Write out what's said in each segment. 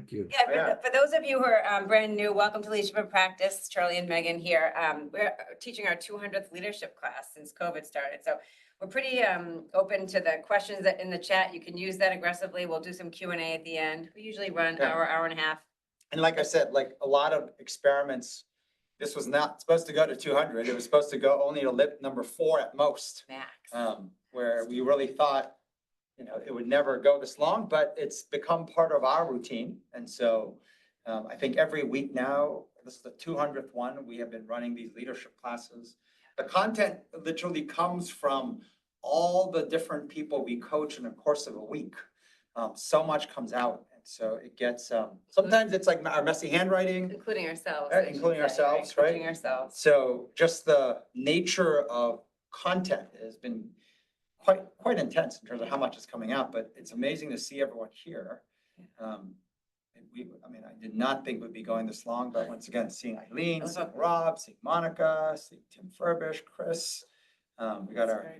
Thank you. Yeah, for those of you who are brand new, welcome to Leadership in Practice. Charlie and Megan here. We're teaching our 200th leadership class since COVID started. So we're pretty open to the questions that in the chat. You can use that aggressively. We'll do some Q&A at the end. We usually run hour and a half. And like I said, like a lot of experiments, this was not supposed to go to 200. It was supposed to go only to lip number 4 at most. Max. Where we really thought, it would never go this long, but it's become part of our routine. And so I think every week now, this is the 200th one, we have been running these leadership classes. The content literally comes from all the different people we coach in the course of a week. So much comes out. And so it gets, sometimes it's like our messy handwriting. Including ourselves. Including ourselves, right? Including ourselves. So just the nature of content has been quite intense in terms of how much is coming out, but it's amazing to see everyone here. I did not think we'd be going this long, but once again, seeing Eileen, seeing Rob, seeing Monica, seeing Tim Furbish, Chris. We got our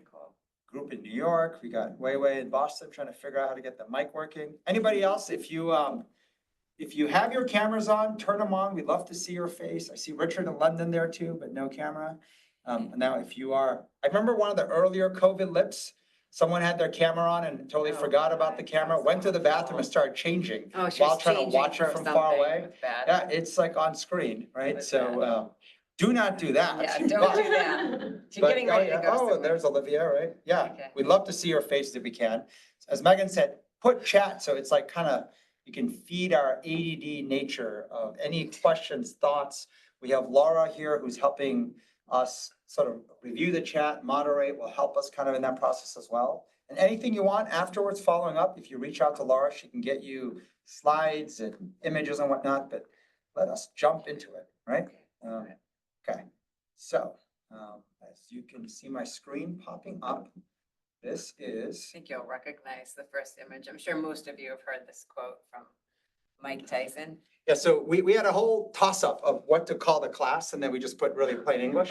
group in New York. We got Wei in Boston trying to figure out how to get the mic working. Anybody else, if you have your cameras on, turn them on. We'd love to see your face. I see Richard in London there too, but no camera. Now, if you are, I remember one of the earlier COVID lips, someone had their camera on and totally forgot about the camera, went to the bathroom and started changing while trying to watch it from far away. Yeah, it's like on screen, right? So do not do that. Yeah, don't do that. You're getting ready to go somewhere. There's Olivia, right? Yeah, okay. We'd love to see your faces if we can. As Megan said, put chat, so it's like you can feed our ADD nature of any questions, thoughts. We have Laura here who's helping us sort of review the chat, moderate, will help us kind of in that process as well. And anything you want afterwards, following up, if you reach out to Laura, she can get you slides and images and whatnot, but let us jump into it, right? Okay, so as you can see my screen popping up, this is... I think you'll recognize the first image. I'm sure most of you have heard this quote from Mike Tyson. Yeah, so we had a whole toss-up of what to call the class, and then we just put really plain English.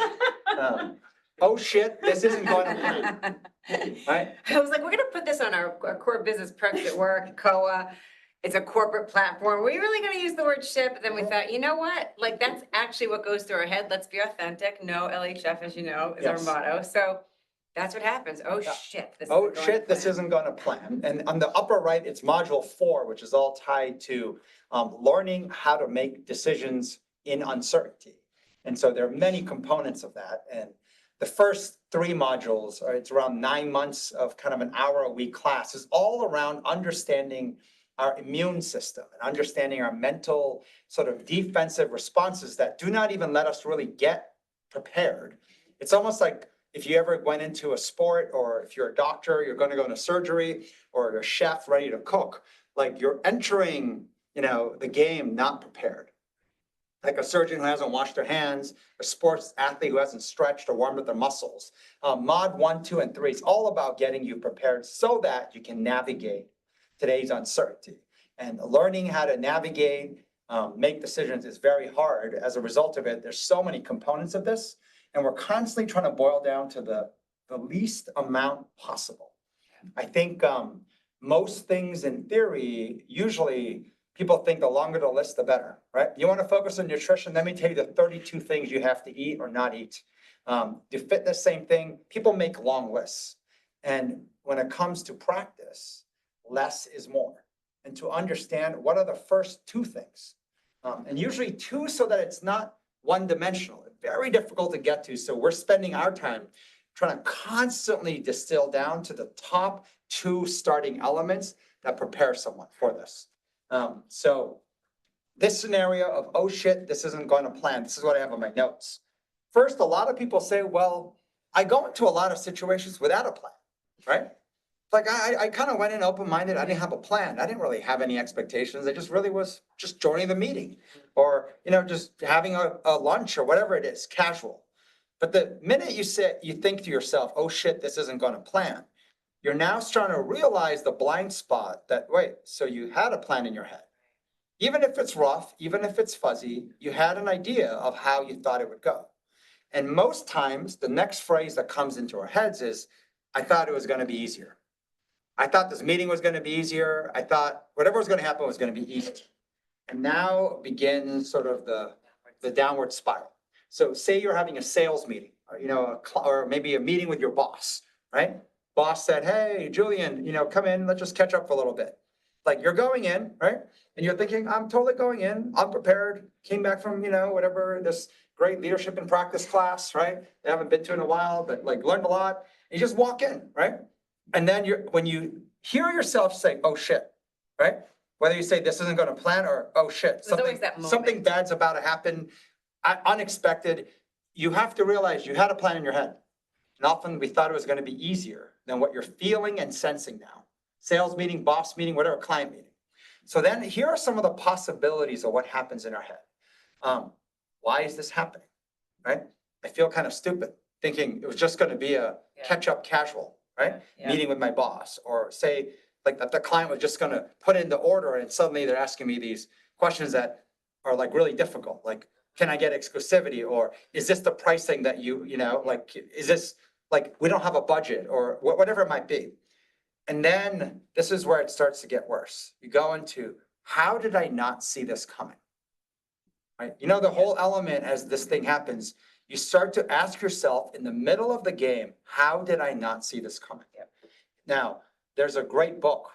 Oh shit, this isn't going to plan. Right? I was like, we're going to put this on our core business perks at work, COA. It's a corporate platform. We're really going to use the word shit, but then we thought, you know what? Like, that's actually what goes through our head. Let's be authentic. No LHF, as you know, is our motto. So that's what happens. Oh shit. This isn't going to plan. And on the upper right, it's module 4, which is all tied to learning how to make decisions in uncertainty. And so there are many components of that. And the first 3 modules, it's around 9 months of kind of an hour-a-week class, is all around understanding our immune system and understanding our mental sort of defensive responses that do not even let us really get prepared. It's almost like if you ever went into a sport, or if you're a doctor, you're going to go into surgery, or you're a chef ready to cook, like you're entering, the game not prepared. Like a surgeon who hasn't washed their hands, a sports athlete who hasn't stretched or warmed up their muscles. Mod 1, 2, and 3 is all about getting you prepared so that you can navigate today's uncertainty. And learning how to navigate, make decisions is very hard. As a result of it, there's so many components of this, and we're constantly trying to boil down to the least amount possible. I think most things in theory, usually people think the longer the list, the better, right? You want to focus on nutrition, let me tell you the 32 things you have to eat or not eat. To fitness, same thing. People make long lists. And when it comes to practice, less is more. And to understand what are the first 2 things. And usually 2 so that it's not one-dimensional. Very difficult to get to. So we're spending our time trying to constantly distill down to the top 2 starting elements that prepare someone for this. So this scenario of, oh shit, this isn't going to plan. This is what I have on my notes. First, a lot of people say, well, I go into a lot of situations without a plan, right? Like I kind of went in open-minded. I didn't have a plan. I didn't really have any expectations. I just really was just joining the meeting or, just having a lunch or whatever it is, casual. But the minute you think to yourself, oh shit, this isn't going to plan, you're now starting to realize the blind spot that, wait, so you had a plan in your head. Even if it's rough, even if it's fuzzy, you had an idea of how you thought it would go. And most times the next phrase that comes into our heads is, I thought it was going to be easier. I thought this meeting was going to be easier. I thought whatever was going to happen was going to be easy. And now begins sort of the downward spiral. So say you're having a sales meeting, or, or maybe a meeting with your boss, right? Boss said, hey, Julian, come in, let's just catch up for a little bit. Like you're going in, right? And you're thinking, I'm totally going in, unprepared, came back from, whatever, this great leadership and practice class, right? They haven't been to in a while, but like learned a lot. And you just walk in, right? And then when you hear yourself say, oh shit, right? Whether you say this isn't going to plan or, oh shit, something bad's about to happen, unexpected, you have to realize you had a plan in your head. And often we thought it was going to be easier than what you're feeling and sensing now. Sales meeting, boss meeting, whatever, client meeting. So then here are some of the possibilities of what happens in our head. Why is this happening, right? I feel kind of stupid thinking it was just going to be a catch-up casual, right? Meeting with my boss, or say like that the client was just going to put in the order and suddenly they're asking me these questions that are like really difficult. Like, can I get exclusivity? Or is this the pricing that like, is this like, we don't have a budget, or whatever it might be. And then this is where it starts to get worse. You go into, how did I not see this coming? Right? The whole element as this thing happens, you start to ask yourself in the middle of the game, how did I not see this coming? Now, there's a great book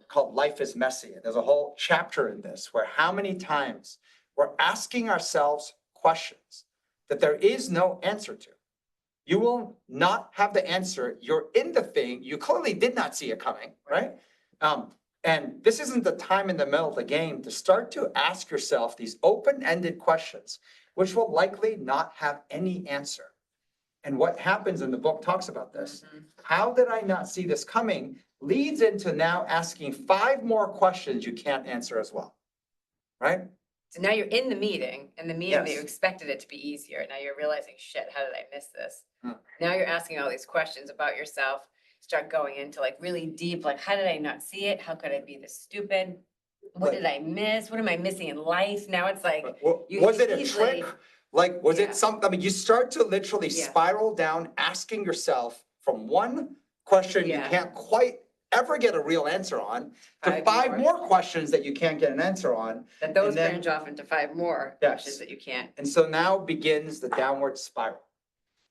called Life is Messy. And there's a whole chapter in this where how many times we're asking ourselves questions that there is no answer to. You will not have the answer. You're in the thing. You clearly did not see it coming, right? And this isn't the time in the middle of the game to start to ask yourself these open-ended questions, which will likely not have any answer. And what happens, and the book talks about this, how did I not see this coming, leads into now asking 5 more questions you can't answer as well, right? So now you're in the meeting, and the meeting that you expected it to be easier. Now you're realizing, shit, how did I miss this? Now you're asking all these questions about yourself, start going into like really deep, like, how did I not see it? How could I be this stupid? What did I miss? What am I missing in life? Now it's like, was it a trick? Like, was it something? I mean, you start to literally spiral down, asking yourself from one question you can't quite ever get a real answer on, to 5 more questions that you can't get an answer on. That those branch off into 5 more questions that you can't. And so now begins the downward spiral.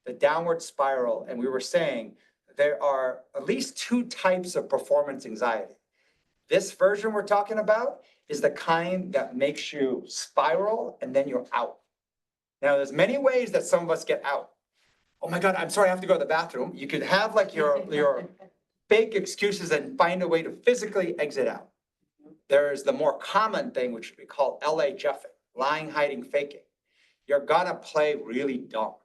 The downward spiral, and we were saying there are at least 2 types of performance anxiety. This version we're talking about is the kind that makes you spiral and then you're out. Now, there's many ways that some of us get out. Oh my God, I'm sorry, I have to go to the bathroom. You could have like your fake excuses and find a way to physically exit out. There's the more common thing, which we call LHFing, lying, hiding, faking. You're gonna play really dumb,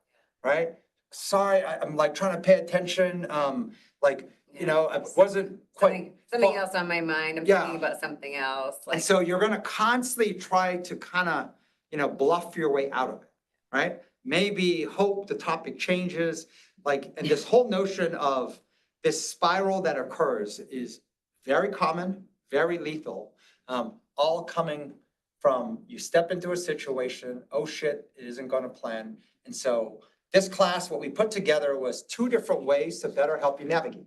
right? Sorry, I'm like trying to pay attention. I wasn't quite. Something else on my mind. I'm thinking about something else. And so you're gonna constantly try to kind of, bluff your way out of it, right? Maybe hope the topic changes, and this whole notion of this spiral that occurs is very common, very lethal, all coming from you step into a situation, oh shit, it isn't gonna plan. And so this class, what we put together was 2 different ways to better help you navigate.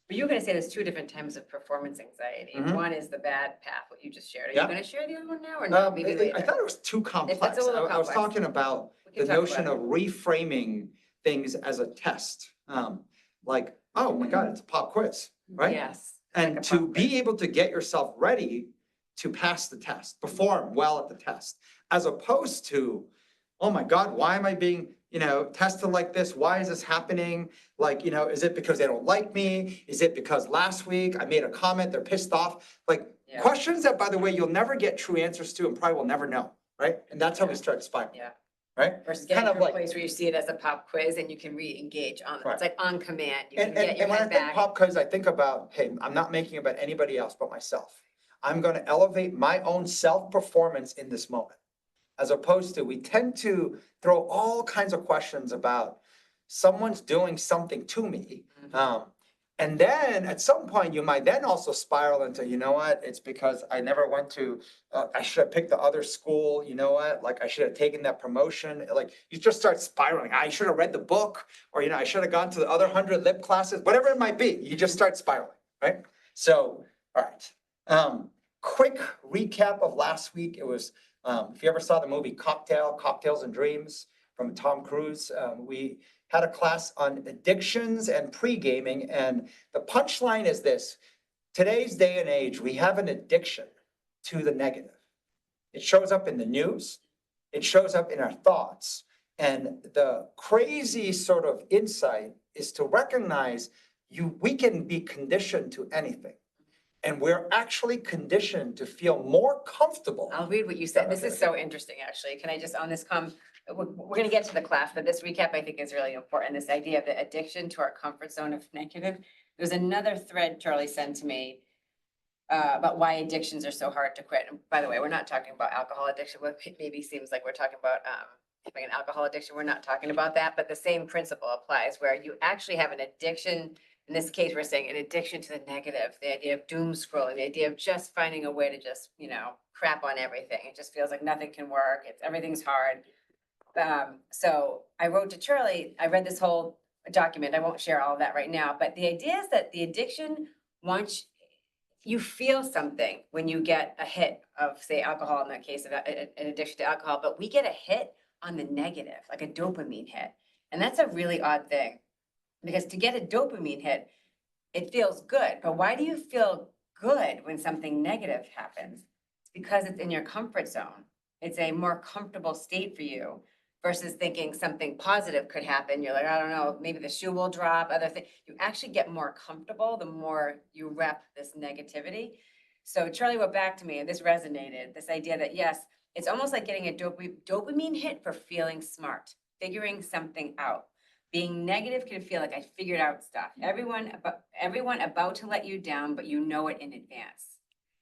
But you're gonna say there's 2 different types of performance anxiety. One is the bad path, what you just shared. Are you gonna share the other one now or no? Maybe later? I thought it was too complex. If it's a little I was complex, talking about the notion of reframing things as a test. Oh my God, it's a pop quiz, right? Yes. And like to be able to get yourself ready to pass the test, perform well at the test, as opposed to, oh my God, why am I being, tested like this? Why is this happening? Is it because they don't like me? Is it because last week I made a comment, they're pissed off? Questions that, by the way, you'll never get true answers to and probably will never know, right? And that's how we start spiraling. Yeah. Right? Versus getting to a place where you see it as a pop quiz and you can re-engage on it. It's like on command. You can get your when head I think back. pop quiz, I think about, hey, I'm not making it about anybody else but myself. I'm going to elevate my own self-performance in this moment. As opposed to, we tend to throw all kinds of questions about someone's doing something to me. And then at some point, you might then also spiral into, you know what, it's because I never went to, I should have picked the other school, you know what, I should have taken that promotion. You just start spiraling. I should have read the book, or, I should have gone to the other 100 lip classes, whatever it might be. You just start spiraling, right? So, all right. quick recap of last week. It was, if you ever saw the movie Cocktails and Dreams from Tom Cruise, we had a class on addictions and pre-gaming. And the punchline is this: today's day and age, we have an addiction to the negative. It shows up in the news. It shows up in our thoughts. And the crazy sort of insight is to recognize we can be conditioned to anything. And we're actually conditioned to feel more comfortable. I'll read what you said. This is so interesting, actually. Can I just, on this we're going to get to the class, but this recap I think is really important. This idea of the addiction to our comfort zone of negative. There's another thread Charlie sent to me about why addictions are so hard to quit. And by the way, we're not talking about alcohol addiction. What maybe seems like we're talking about having an alcohol addiction. We're not talking about that, but the same principle applies where you actually have an addiction. In this case, we're saying an addiction to the negative, the idea of doom scrolling, the idea of just finding a way to just, crap on everything. It just feels like nothing can work. Everything's hard. So I wrote to Charlie, I read this whole document. I won't share all of that right now, but the idea is that the addiction, once you feel something when you get a hit of, say, alcohol, in that case of an addiction to alcohol, but we get a hit on the negative, like a dopamine hit. And that's a really odd thing. Because to get a dopamine hit, it feels good. But why do you feel good when something negative happens? It's because it's in your comfort zone. It's a more comfortable state for you versus thinking something positive could happen. You're like, I don't know, maybe the shoe will drop, other things. You actually get more comfortable the more you rep this negativity. So Charlie wrote back to me, and this resonated, this idea that yes, it's almost like getting a dopamine hit for feeling smart, figuring something out. Being negative can feel like I figured out stuff. Everyone about to let you down, but you know it in advance.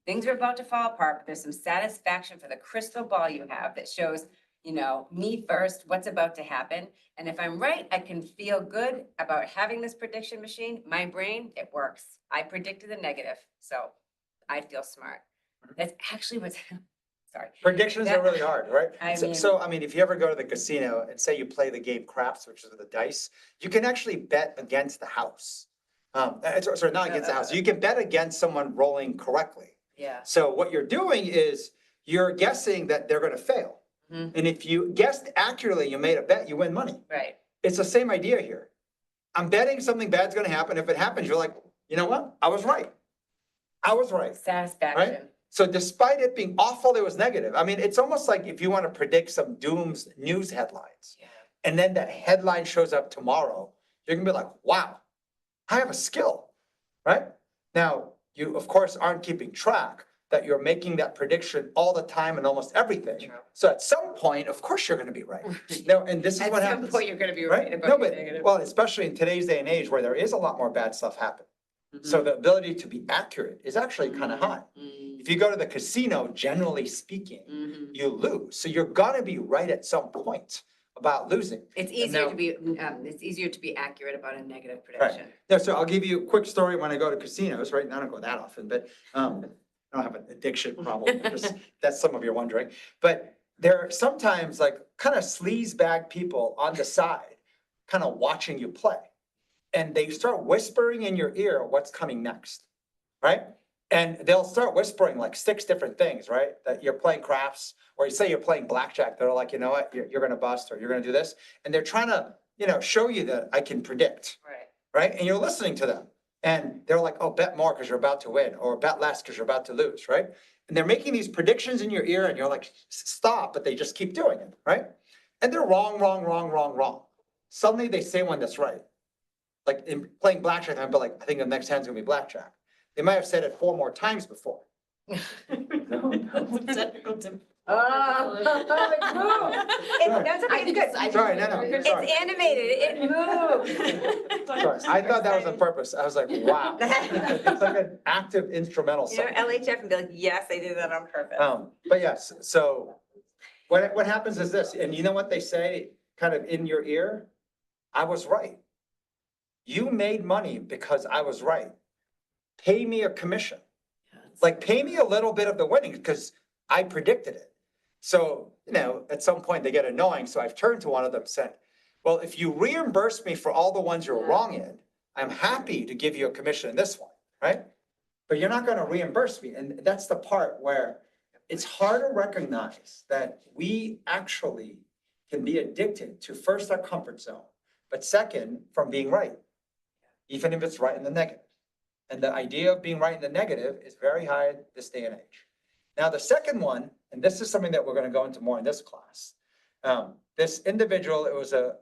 Things are about to fall apart, but there's some satisfaction for the crystal ball you have that shows, me first, what's about to happen. And if I'm right, I can feel good about having this prediction machine. My brain, it works. I predicted the negative, so I feel smart. That's actually what's sorry. Predictions are really hard, right? I mean, If you ever go to the casino and say you play the game craps, which is with the dice, you can actually bet against the house. Sorry, not against the house. You can bet against someone rolling correctly. Yeah. So what you're doing is you're guessing that they're going to fail. Mm-hmm. And if you guessed accurately, you made a bet, you win money. Right. It's the same idea here. I'm betting something bad's going to happen. If it happens, you're like, you know what? I was right. Satisfaction. Right? So despite it being awful, it was negative. I mean, it's almost like if you want to predict some dooms news headlines, and then that headline shows up tomorrow, you're gonna be like, wow, I have a skill, right? Now, you of course aren't keeping track that you're making that prediction all the time and almost everything. True. So at some point, of course, you're gonna be right. No, and this is what happens. At some point, you're gonna be right about No, but, negative. well, especially in today's day and age where there is a lot more bad stuff happening. Mm-hmm. So the ability to be accurate is actually kind of high. Mm-hmm. If you go to the casino, generally speaking, you lose. So you're gonna be right at some point about losing. It's easier to be accurate about a negative prediction. Right. Yeah, so I'll give you a quick story when I go to casinos, right? And I don't go that often, but I don't have an addiction problem. That's some of you are wondering. But there are sometimes like kind of sleaze bag people on the side, kind of watching you play. And they start whispering in your ear what's coming next, right? And they'll start whispering like 6 different things, right? That you're playing craps, or you say you're playing blackjack. They're like, you know what, you're going to bust, or you're going to do this. And they're trying to, show you that I can predict, right? And you're listening to them. And they're like, oh, bet more because you're about to win, or bet less because you're about to lose, right? And they're making these predictions in your ear, and you're like, stop, but they just keep doing it, right? And they're wrong. Suddenly they say one that's right. Like in playing blackjack, I'd be like, I think the next hand's gonna be blackjack. They might have said it 4 more times before. Sorry, no. It's animated, it moves. Sorry, I thought that was on purpose. I was like, wow. It's like an active instrumental song. LHF and be like, yes, I did that on purpose. But yes, so what happens is this, and you know what they say kind of in your ear? I was right. You made money because I was right. Pay me a commission. Like pay me a little bit of the winnings because I predicted it. So, at some point they get annoying. So I've turned to one of them and said, well, if you reimburse me for all the ones you're wrong in, I'm happy to give you a commission in this one, right? but you're not gonna reimburse me. And that's the part where it's hard to recognize that we actually can be addicted to first our comfort zone, but second, from being right, even if it's right in the negative. And the idea of being right in the negative is very high this day and age. Now, the second one, and this is something that we're gonna go into more in this class. This individual, it was a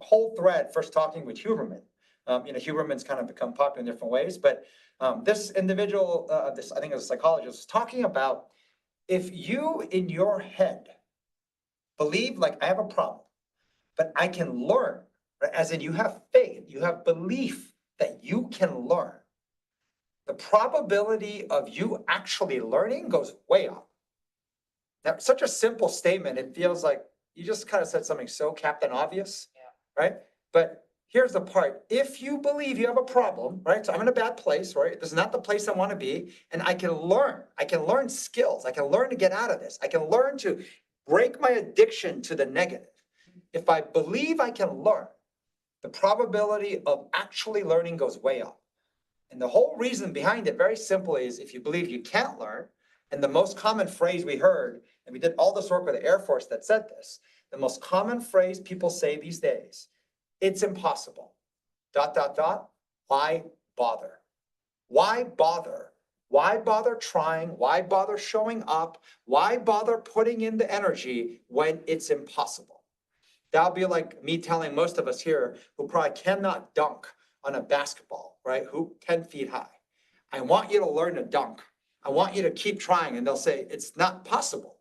whole thread first talking with Huberman. Huberman's kind of become popular in different ways, but this individual, this I think it was a psychologist, was talking about if you in your head believe like I have a problem, but I can learn, right? As in you have faith, you have belief that you can learn. The probability of you actually learning goes way up. Now, such a simple statement, it feels like you just kind of said something so Captain Obvious, right? But here's the part. If you believe you have a problem, right? So I'm in a bad place, right? This is not the place I want to be. And I can learn skills. I can learn to get out of this. I can learn to break my addiction to the negative. If I believe I can learn, the probability of actually learning goes way up. And the whole reason behind it, very simply, is if you believe you can't learn, and the most common phrase we heard, and we did all this work with the Air Force that said this, the most common phrase people say these days, it's impossible. ... Why bother? Why bother? Why bother trying? Why bother showing up? Why bother putting in the energy when it's impossible? That'll be like me telling most of us here who probably cannot dunk on a basketball, right? Hoop 10 feet high. I want you to learn to dunk. I want you to keep trying. And they'll say, it's not possible.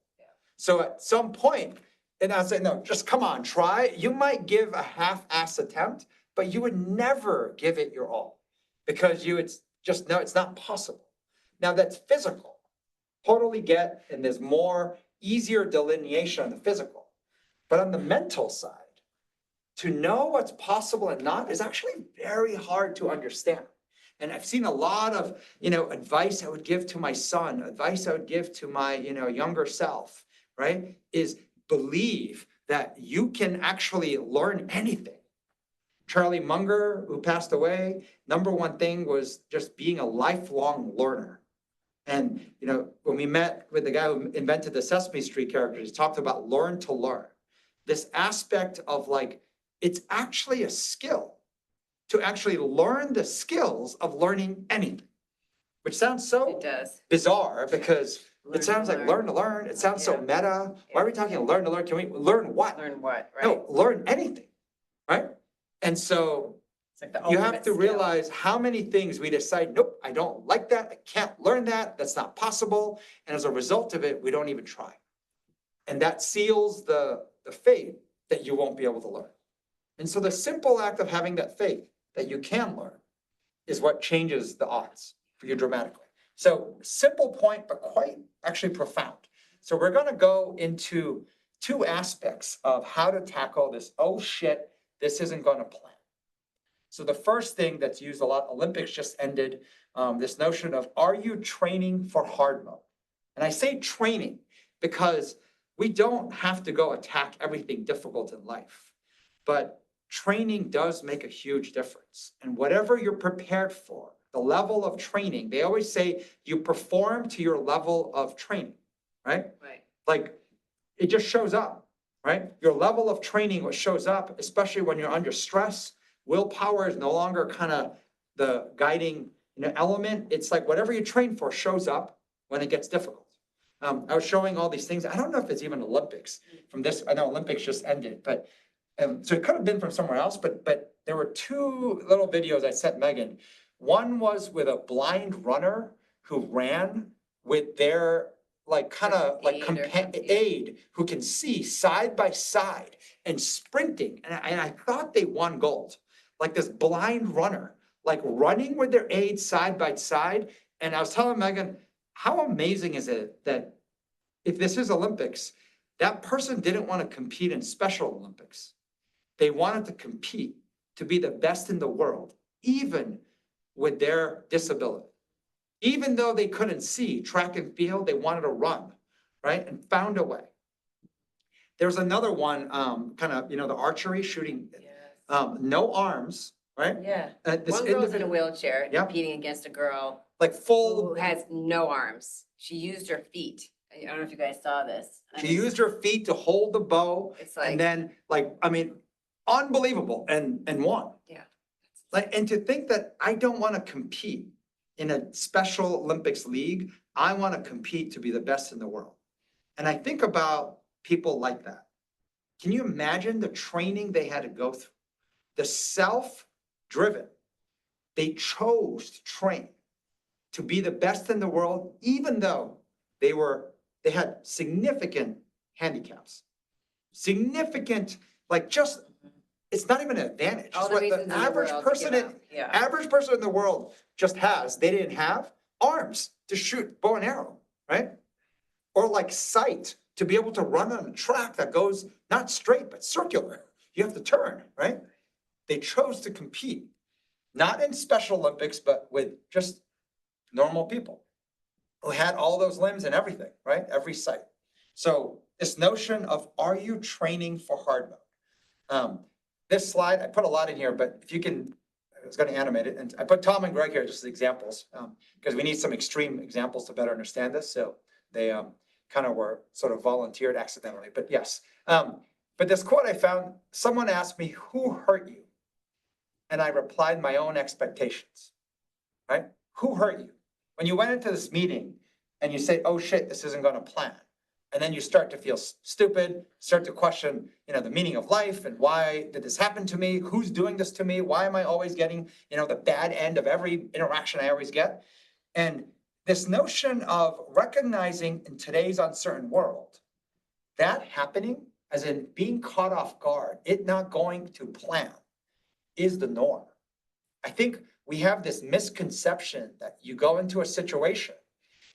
So at some point, and I'll say, no, just come on, try. You might give a half-ass attempt, but you would never give it your all because you would just know it's not possible. Now that's physical. Totally get, and there's more easier delineation on the physical. But on the mental side, to know what's possible and not is actually very hard to understand. And I've seen a lot of, advice I would give to my son, advice I would give to my, younger self, right? Is believe that you can actually learn anything. Charlie Munger, who passed away, number one thing was just being a lifelong learner. And, when we met with the guy who invented the Sesame Street characters, he talked about learn to learn. This aspect of it's actually a skill to actually learn the skills of learning anything, which sounds so bizarre because it sounds like learn to learn. It sounds so meta. Why are we talking learn to learn? Can we learn what? Learn what, right? No, learn anything, right? And so you have to realize how many things we decide, nope, I don't like that. I can't learn that. That's not possible. And as a result of it, we don't even try. And that seals the faith that you won't be able to learn. And so the simple act of having that faith that you can learn is what changes the odds for you dramatically. So simple point, but quite actually profound. So we're going to go into two aspects of how to tackle this, oh shit, this isn't going to plan. So the first thing that's used a lot, Olympics just ended, this notion of, are you training for hard mode? And I say training because we don't have to go attack everything difficult in life, but training does make a huge difference. And whatever you're prepared for, the level of training, they always say you perform to your level of training, right? Right. Like it just shows up, right? Your level of training, what shows up, especially when you're under stress, willpower is no longer kind of the guiding element. It's like whatever you train for shows up when it gets difficult. I was showing all these things. I don't know if it's even Olympics from this. I know Olympics just ended, but so it could have been from somewhere else, but there were two little videos I sent Megan. One was with a blind runner who ran with their aide who can see side by side and sprinting. And I thought they won gold. Like this blind runner, like running with their aide side by side. And I was telling Megan, how amazing is it that if this is Olympics, that person didn't want to compete in Special Olympics. They wanted to compete to be the best in the world, even with their disability. Even though they couldn't see track and field, they wanted to run, right? And found a way. There's another one, the archery shooting, no arms, right? Yeah. This One girl's in a individual, wheelchair Yep. competing against a girl like who full, has no arms. She used her feet. I don't know if you guys saw this. I she mean, used her feet to hold the bow It's and like, then I mean, unbelievable and won. yeah. Like, and to think that I don't want to compete in a Special Olympics league, I want to compete to be the best in the world. And I think about people like that. Can you imagine the training they had to go through? The self-driven, they chose to train to be the best in the world, even though they had significant handicaps, significant, like just, it's not even an advantage. All It's the what reasons in the average world to person give up. Yeah. average person in the world just has. They didn't have arms to shoot bow and arrow, right? Or like sight to be able to run on a track that goes not straight, but circular. You have to turn, right? They chose to compete, not in Special Olympics, but with just normal people who had all those limbs and everything, right? Every sight. So this notion of, are you training for hard mode? This slide, I put a lot in here, but if you can, I was going to animate it. And I put Tom and Greg here just as examples, because we need some extreme examples to better understand this. So they kind of were sort of volunteered accidentally, but yes. But this quote I found, someone asked me, who hurt you? And I replied, my own expectations, right? Who hurt you? When you went into this meeting and you say, oh shit, this isn't going to plan. And then you start to feel stupid, start to question, the meaning of life and why did this happen to me? Who's doing this to me? Why am I always getting, the bad end of every interaction I always get? And this notion of recognizing in today's uncertain world, that happening, as in being caught off guard, it not going to plan, is the norm. I think we have this misconception that you go into a situation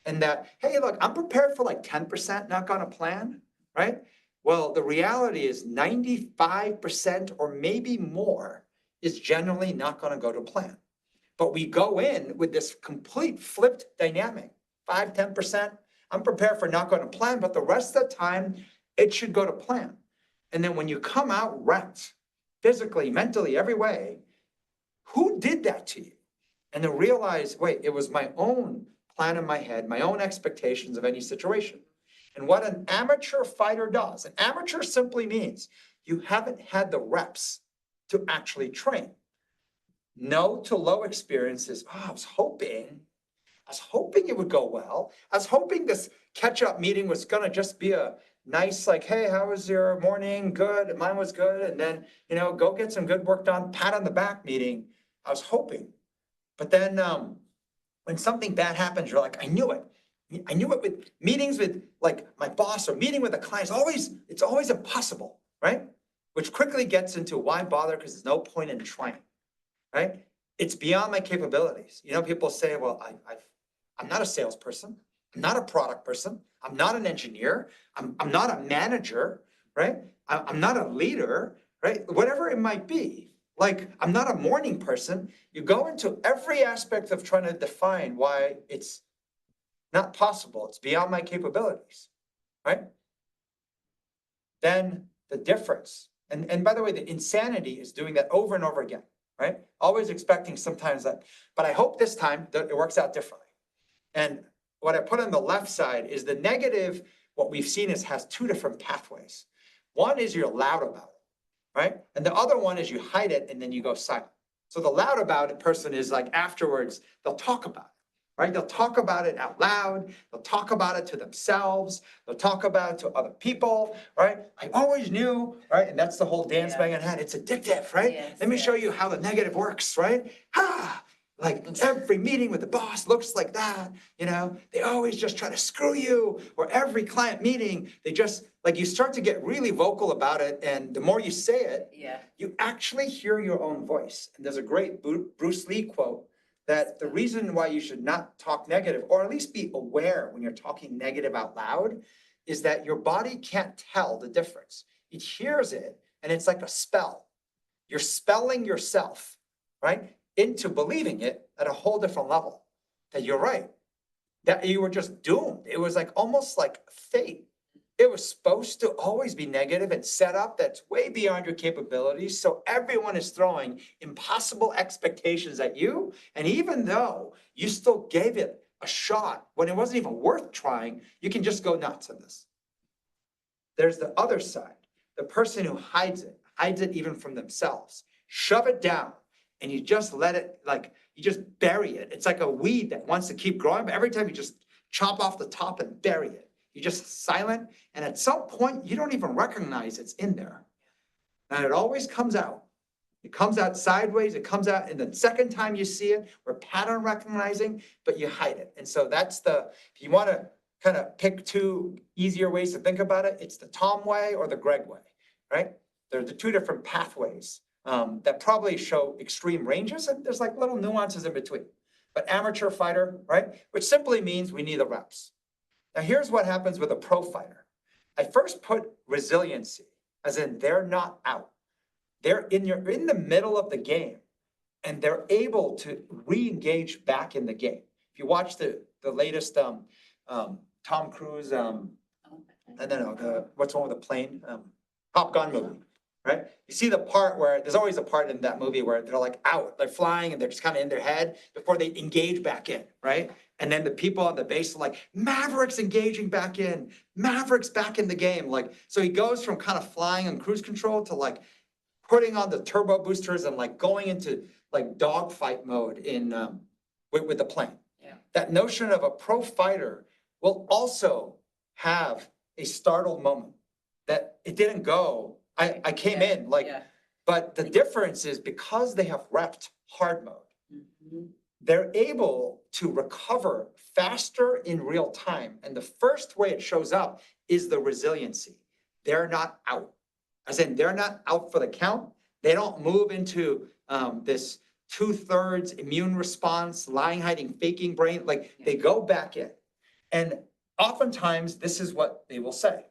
and that, hey, look, I'm prepared for like 10% not gonna plan, right? Well, the reality is 95% or maybe more is generally not gonna go to plan. But we go in with this complete flipped dynamic, 5, 10%. I'm prepared for not going to plan, but the rest of the time, it should go to plan. And then when you come out wrecked, physically, mentally, every way, who did that to you? And then realize, wait, it was my own plan in my head, my own expectations of any situation. And what an amateur fighter does, an amateur simply means you haven't had the reps to actually train. No to low experiences. Oh, I was hoping it would go well. I was hoping this catch-up meeting was gonna just be a nice, like, hey, how was your morning? Good, mine was good. And then, go get some good work done, pat on the back meeting. I was hoping. But then when something bad happens, you're like, I knew it. I knew it with meetings with like my boss or meeting with a client. It's always impossible, right? Which quickly gets into why bother, because there's no point in trying. Right? It's beyond my capabilities. People say, well, I'm not a salesperson. I'm not a product person. I'm not an engineer. I'm not a manager, right? I'm not a leader, right? Whatever it might be. Like, I'm not a morning person. You go into every aspect of trying to define why it's not possible. It's beyond my capabilities, right? Then the difference. And by the way, the insanity is doing that over and over again. Right? Always expecting sometimes that, but I hope this time that it works out differently. And what I put on the left side is the negative, what we've seen has two different pathways. One is you're loud about it, right? And the other one is you hide it and then you go silent. So the loud about it person is like afterwards, they'll talk about it. Right? They'll talk about it out loud. They'll talk about it to themselves. They'll talk about it to other people, right? I always knew, right? And that's the whole dance Megan had. It's addictive, right? Yes, Let me show you how the negative works, right? Like every meeting with the boss looks like that, They always just try to screw you. Or every client meeting, they just, like you start to get really vocal about it. And the more you say it, you actually hear your own voice. And there's a great Bruce Lee quote that the reason why you should not talk negative, or at least be aware when you're talking negative out loud, is that your body can't tell the difference. It hears it, and it's like a spell. You're spelling yourself, right, into believing it at a whole different level, that you're right, that you were just doomed. It was like almost like fate It was supposed to always be negative and set up that's way beyond your capabilities. So everyone is throwing impossible expectations at you. And even though you still gave it a shot when it wasn't even worth trying, you can just go nuts on this. There's the other side, the person who hides it even from themselves. Shove it down and you just let it, like, you just bury it. It's like a weed that wants to keep growing, but every time you just chop off the top and bury it. You're just silent, and at some point, you don't even recognize it's in there. And it always comes out. It comes out sideways, it comes out, and the second time you see it, we're pattern recognizing, but you hide it. And so that's if you want to kind of pick two easier ways to think about it, it's the Tom way or the Greg way, right? They're the two different pathways that probably show extreme ranges, and there's like little nuances in between. But amateur fighter, right? Which simply means we need the reps. Now, here's what happens with a pro fighter. I first put resiliency, as in they're not out. They're in the middle of the game, and they're able to re-engage back in the game. If you watch the latest Tom Cruise, I don't know, what's one with the plane? Top Gun movie, right? You see the part where, there's always a part in that movie where they're like out, they're flying and they're just kind of in their head before they engage back in, right? And then the people on the base are like, Maverick's engaging back in, Maverick's back in the game. Like, so he goes from kind of flying on cruise control to like putting on the turbo boosters and like going into like dogfight mode in with the plane. Yeah. That notion of a pro fighter will also have a startled moment that it didn't go. I came in like, but the difference is because they have repped hard mode, they're able to recover faster in real time. And the first way it shows up is the resiliency. They're not out. As in, they're not out for the count. They don't move into this 2/3 immune response, lying, hiding, faking brain. Like they go back in. And oftentimes this is what they will say.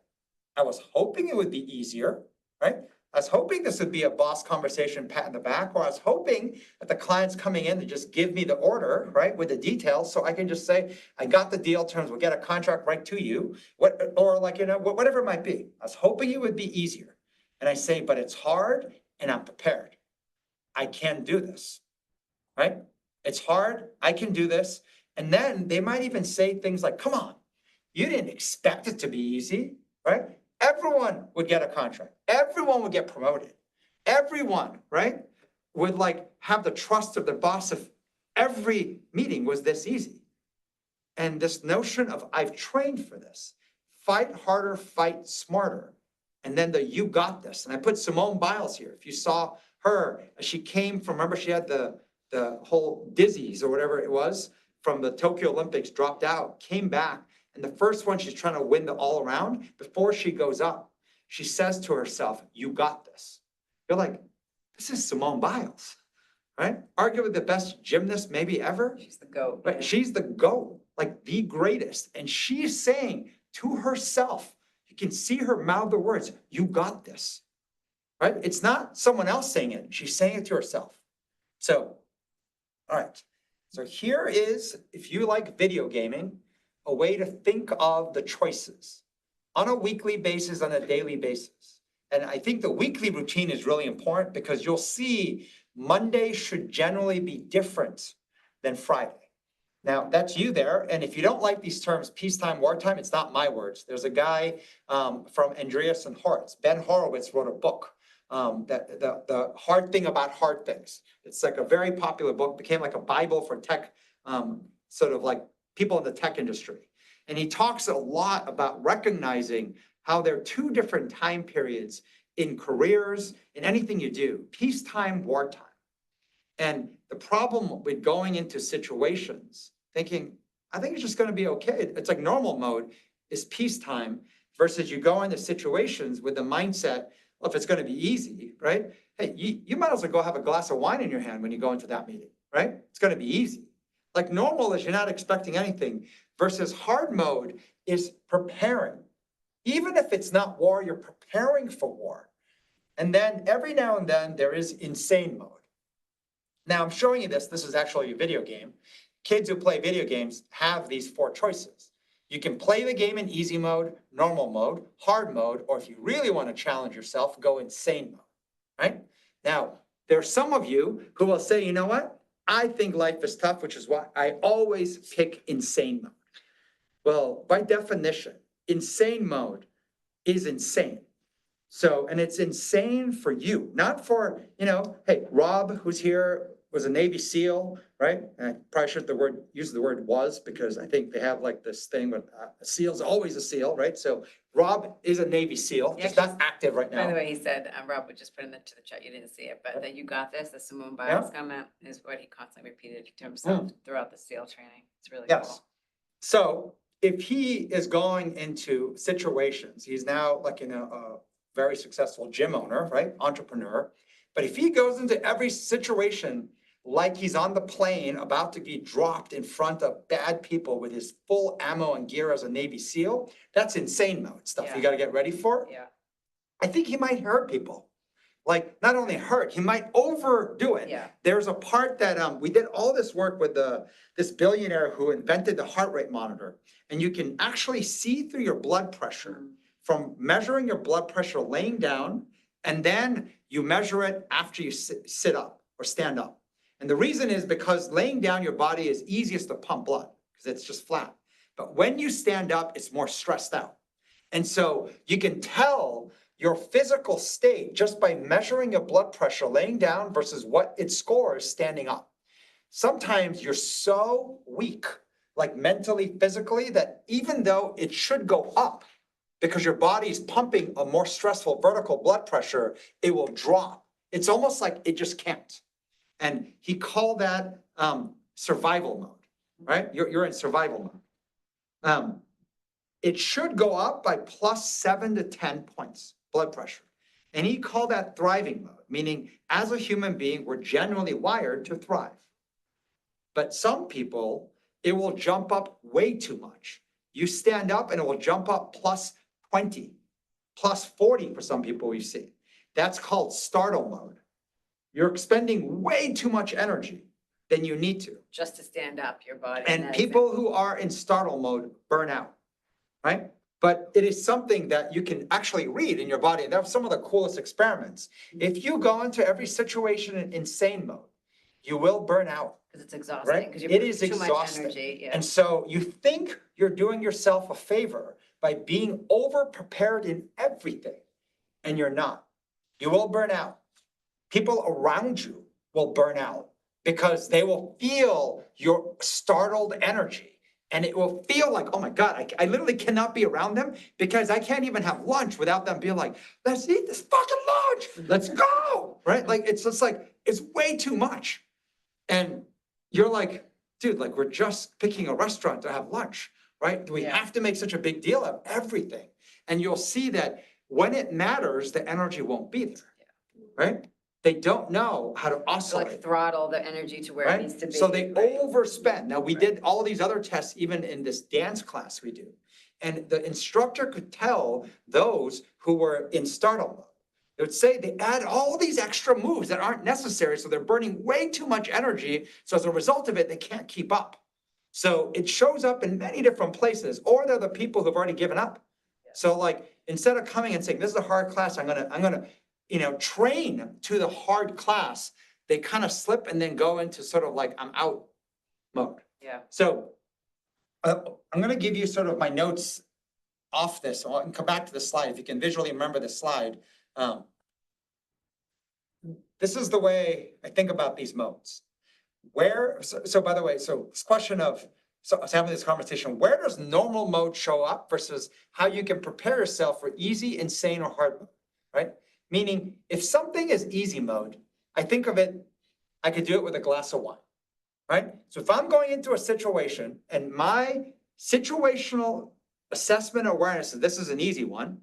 I was hoping it would be easier, right? I was hoping this would be a boss conversation, pat in the back, or I was hoping that the client's coming in to just give me the order, right, with the details, so I can just say, I got the deal terms, we'll get a contract right to you, or like, you know, whatever it might be. I was hoping it would be easier. And I say, but it's hard and I'm prepared. I can do this, right? It's hard, I can do this. And then they might even say things like, come on, you didn't expect it to be easy, right? Everyone would get a contract. Everyone would get promoted. Everyone, right, would like have the trust of their boss if every meeting was this easy. And this notion of I've trained for this, fight harder, fight smarter. And then you got this. And I put Simone Biles here. If you saw her, she came from, remember she had the whole disease or whatever it was from the Tokyo Olympics, dropped out, came back. And the first one, she's trying to win the all around. Before she goes up, she says to herself, you got this. You're like, this is Simone Biles, right? Arguably the best gymnast maybe ever. She's the GOAT. Right? She's the GOAT, like the greatest. And she's saying to herself, you can see her mouth the words, you got this, right? It's not someone else saying it. She's saying it to herself. So, all right. So here is, if you like video gaming, a way to think of the choices on a weekly basis, on a daily basis. And I think the weekly routine is really important because you'll see Monday should generally be different than Friday. Now, that's you there. And if you don't like these terms, peacetime, wartime, it's not my words. There's a guy from Andreas and Horowitz. Ben Horowitz wrote a book, that the hard thing about hard things. It's like a very popular book, became like a Bible for tech, sort of like people in the tech industry. And he talks a lot about recognizing how there are two different time periods in careers, in anything you do, peacetime, wartime. And the problem with going into situations, thinking, I think it's just going to be okay. It's like normal mode is peacetime versus you go into situations with the mindset, well, if it's going to be easy, right? Hey, you might as well go have a glass of wine in your hand when you go into that meeting, right? It's going to be easy. Like normal is you're not expecting anything versus hard mode is preparing. Even if it's not war, you're preparing for war. And then every now and then there is insane mode. Now I'm showing you this. This is actually a video game. Kids who play video games have these four choices. You can play the game in easy mode, normal mode, hard mode, or if you really want to challenge yourself, go insane mode, right? Now, there are some of you who will say, you know what? I think life is tough, which is why I always pick insane mode. Well, by definition, insane mode is insane. So, and it's insane for you, not for, hey, Rob, who's here, was a Navy SEAL, right? And I probably should use the word was, because I think they have like this thing with a SEAL's always a SEAL, right? So Rob is a Navy SEAL, just not active right By the now. way, he said, Rob would just put it into the chat, you didn't see it, but that you got this, the Simone Biles comment is what he constantly repeated to himself throughout the SEAL training. It's really cool. So if he is going into situations, he's now like a very successful gym owner, right? Entrepreneur. But if he goes into every situation like he's on the plane about to be dropped in front of bad people with his full ammo and gear as a Navy SEAL, that's insane mode stuff you got to get ready for. Yeah. I think he might hurt people. Like, not only hurt, he might overdo it. Yeah. There's a part that we did all this work with this billionaire who invented the heart rate monitor. And you can actually see through your blood pressure from measuring your blood pressure laying down, and then you measure it after you sit up or stand up. And the reason is because laying down, your body is easiest to pump blood because it's just flat. But when you stand up, it's more stressed out. And so you can tell your physical state just by measuring your blood pressure laying down versus what it scores standing up. Sometimes you're so weak, like mentally, physically, that even though it should go up because your body's pumping a more stressful vertical blood pressure, it will drop. It's almost like it just can't. And he called that survival mode, right? You're in survival mode. It should go up by plus 7 to 10 points, blood pressure. And he called that thriving mode, meaning as a human being, we're generally wired to thrive. But some people, it will jump up way too much. You stand up and it will jump up plus 20, plus 40 for some people we've seen. That's called startle mode. You're expending way too much energy than you need to. Just to stand up your body. And people who are in startle mode burn out, right? But it is something that you can actually read in your body. And that's some of the coolest experiments. If you go into every situation in insane mode, you will burn out. Because it's exhausting. Right? Because you It put is too much exhausting. energy. Yeah. And so you think you're doing yourself a favor by being over prepared in everything, and you're not. You will burn out. People around you will burn out because they will feel your startled energy. And it will feel like, oh my God, I literally cannot be around them because I can't even have lunch without them being like, let's eat this fucking lunch. Let's go. Right? Like, it's just like, it's way too much. And you're like, dude, like we're just picking a restaurant to have lunch, right? We have to make such a big deal of everything. And you'll see that when it matters, the energy won't be there, right? They don't know how to oscillate. Like throttle the energy to where it needs to be. So they overspend. Now we did all these other tests, even in this dance class we do. And the instructor could tell those who were in startle mode. They would say they add all these extra moves that aren't necessary. So they're burning way too much energy. So as a result of it, they can't keep up. So it shows up in many different places, or they're the people who've already given up. So like, instead of coming and saying, this is a hard class, I'm gonna train to the hard class, they kind of slip and then go into sort of like, I'm out mode. Yeah. So I'm going to give you sort of my notes off this. So I can come back to the slide. If you can visually remember the slide. This is the way I think about these modes. So by the way, so this question of, so I was having this conversation, where does normal mode show up versus how you can prepare yourself for easy, insane, or hard mode, right? Meaning, if something is easy mode, I think of it, I could do it with a glass of wine, right? So if I'm going into a situation and my situational assessment awareness, and this is an easy one,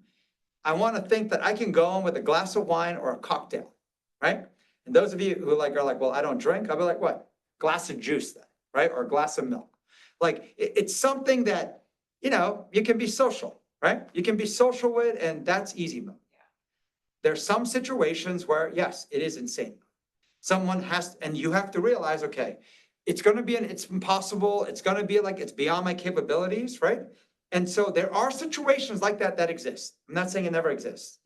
I want to think that I can go in with a glass of wine or a cocktail, right? And those of you who are like, well, I don't drink, I'll be like, what? Glass of juice then, right? Or a glass of milk. Like, it's something that, you can be social, right? You can be social with, and that's easy mode. There's some situations where, yes, it is insane. Someone has, and you have to realize, okay, it's going to be, it's impossible. It's going to be like, it's beyond my capabilities, right? And so there are situations like that that exist. I'm not saying it never exists.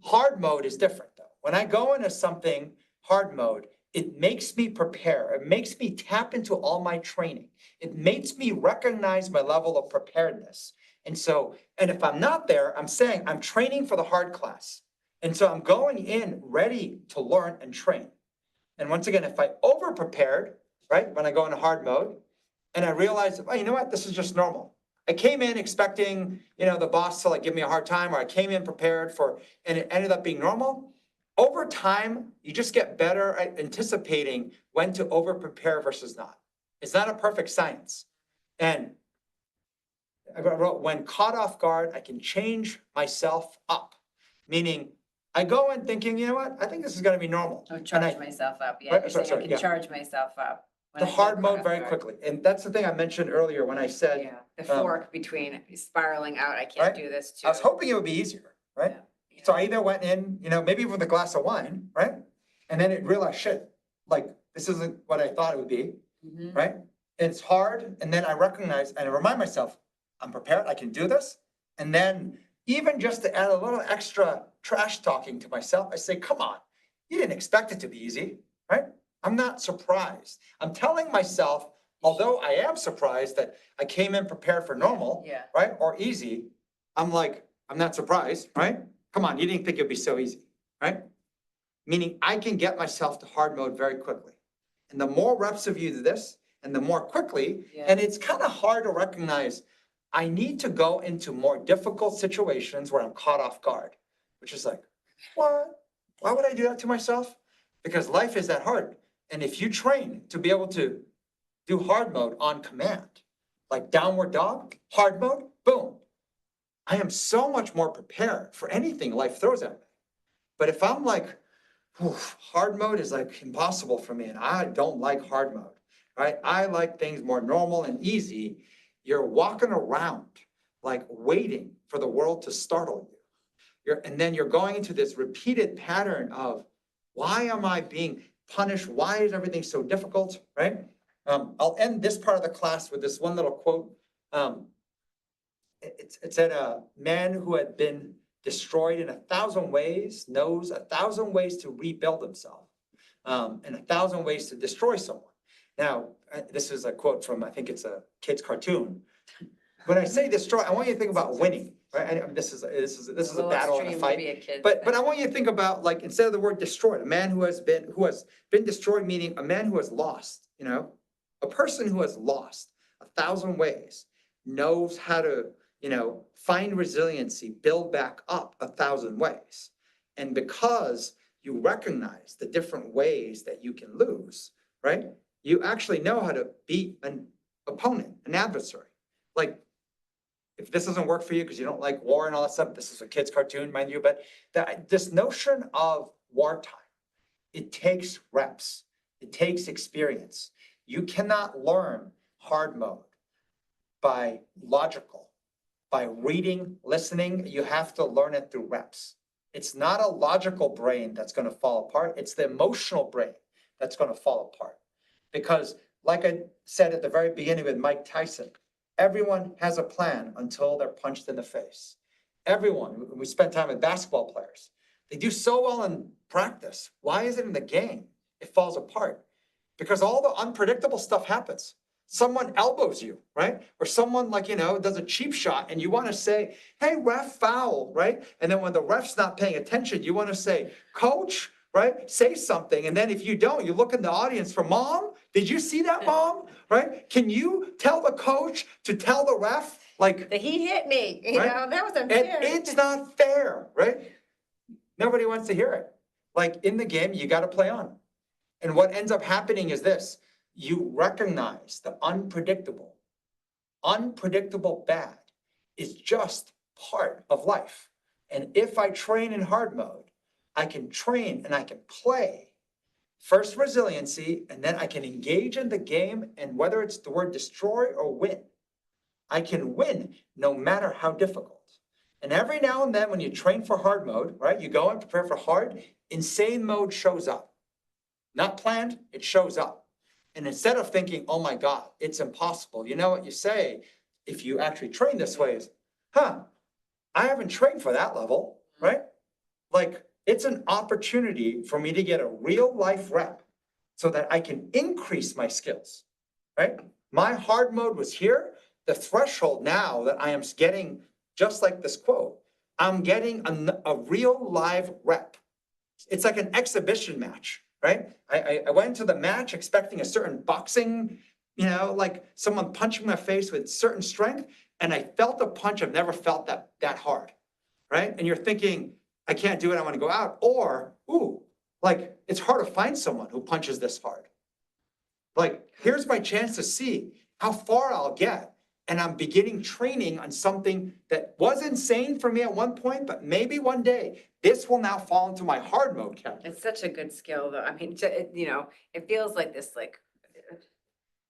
Hard mode is different though. When I go into something hard mode, it makes me prepare. It makes me tap into all my training. It makes me recognize my level of preparedness. And so, and if I'm not there, I'm saying I'm training for the hard class. And so I'm going in ready to learn and train. And once again, if I over prepared, right, when I go into hard mode, and I realize, oh, you know what, this is just normal. I came in expecting, the boss to like give me a hard time, or I came in prepared for, and it ended up being normal. Over time, you just get better at anticipating when to over prepare versus not. It's not a perfect science. And I wrote, when caught off guard, I can change myself up. Meaning, I go in thinking, you know what, I think this is gonna be normal. Oh, And charge myself up, yeah, Right, you're sorry, saying I sorry, can yeah. charge myself up. when The I feel hard caught mode off very guard. quickly. And that's the thing I mentioned earlier when I said, Yeah, the fork between spiraling out, I Right? can't do this too. I was hoping it would be easier, right? Yeah. So I either went in, maybe with a glass of wine, right? And then it realized, shit, like, this isn't what I thought it would be, Mhm. right? It's hard, and then I recognize and I remind myself, I'm prepared, I can do this. And then even just to add a little extra trash talking to myself, I say, come on, you didn't expect it to be easy, right? I'm not surprised. I'm telling myself, although I am surprised that I came in prepared for normal, Yeah. right, or easy, I'm like, I'm not surprised, right? Come on, you didn't think it'd be so easy, right? Meaning I can get myself to hard mode very quickly. And the more reps of you do this, and the more quickly, Yeah. and it's kind of hard to recognize, I need to go into more difficult situations where I'm caught off guard, which is like, what? Why would I do that to myself? Because life is that hard. And if you train to be able to do hard mode on command, like downward dog, hard mode, boom. I am so much more prepared for anything life throws at me. But if I'm like, hard mode is like impossible for me, and I don't like hard mode, right? I like things more normal and easy. You're walking around like waiting for the world to startle you. And then you're going into this repeated pattern of, why am I being punished? Why is everything so difficult, right? I'll end this part of the class with this one little quote. It said, a man who had been destroyed in 1,000 ways knows 1,000 ways to rebuild himself, and 1,000 ways to destroy someone. Now, this is a quote from, I think it's a kid's cartoon. When I say destroy, I want you to think about winning, right? And this is a battle and a fight. But I want you to think about, like, instead of the word destroyed, a man who has been destroyed, meaning a man who has lost, a person who has lost 1,000 ways knows how to, find resiliency, build back up 1,000 ways. And because you recognize the different ways that you can lose, right? You actually know how to beat an opponent, an adversary. Like, if this doesn't work for you because you don't like war and all that stuff, this is a kid's cartoon, mind you, but this notion of wartime, it takes reps, it takes experience. You cannot learn hard mode by logical, by reading, listening. You have to learn it through reps. It's not a logical brain that's going to fall apart. It's the emotional brain that's going to fall apart. Because like I said at the very beginning with Mike Tyson, everyone has a plan until they're punched in the face. Everyone, we spend time with basketball players. They do so well in practice. Why is it in the game? It falls apart because all the unpredictable stuff happens. Someone elbows you, right? Or someone does a cheap shot and you want to say, hey, ref, foul, right? And then when the ref's not paying attention, you want to say, coach, right? Say something. And then if you don't, you look in the audience for mom. Did you see that, mom? Right? Can you tell the coach to tell the ref, like, that he hit me, right? that was unfair. And it's not fair, right? Nobody wants to hear it. Like in the game, you got to play on. And what ends up happening is this. You recognize the unpredictable. Unpredictable bad is just part of life. And if I train in hard mode, I can train and I can play. First resiliency, and then I can engage in the game, and whether it's the word destroy or win, I can win no matter how difficult. And every now and then when you train for hard mode, right, you go and prepare for hard, insane mode shows up. Not planned, it shows up. And instead of thinking, oh my God, it's impossible, you know what you say? if you actually train this way is, I haven't trained for that level, right? Like, it's an opportunity for me to get a real life rep so that I can increase my skills, right? My hard mode was here. The threshold now that I am getting, just like this quote, I'm getting a real live rep. It's like an exhibition match, right? I went to the match expecting a certain boxing, like someone punching my face with certain strength, and I felt a punch I've never felt that hard, right? And you're thinking, I can't do it, I want to go out. Or, like, it's hard to find someone who punches this hard. Like, here's my chance to see how far I'll get. And I'm beginning training on something that was insane for me at one point, but maybe one day this will now fall into my hard mode category. It's such a good skill, though. I mean, it feels like this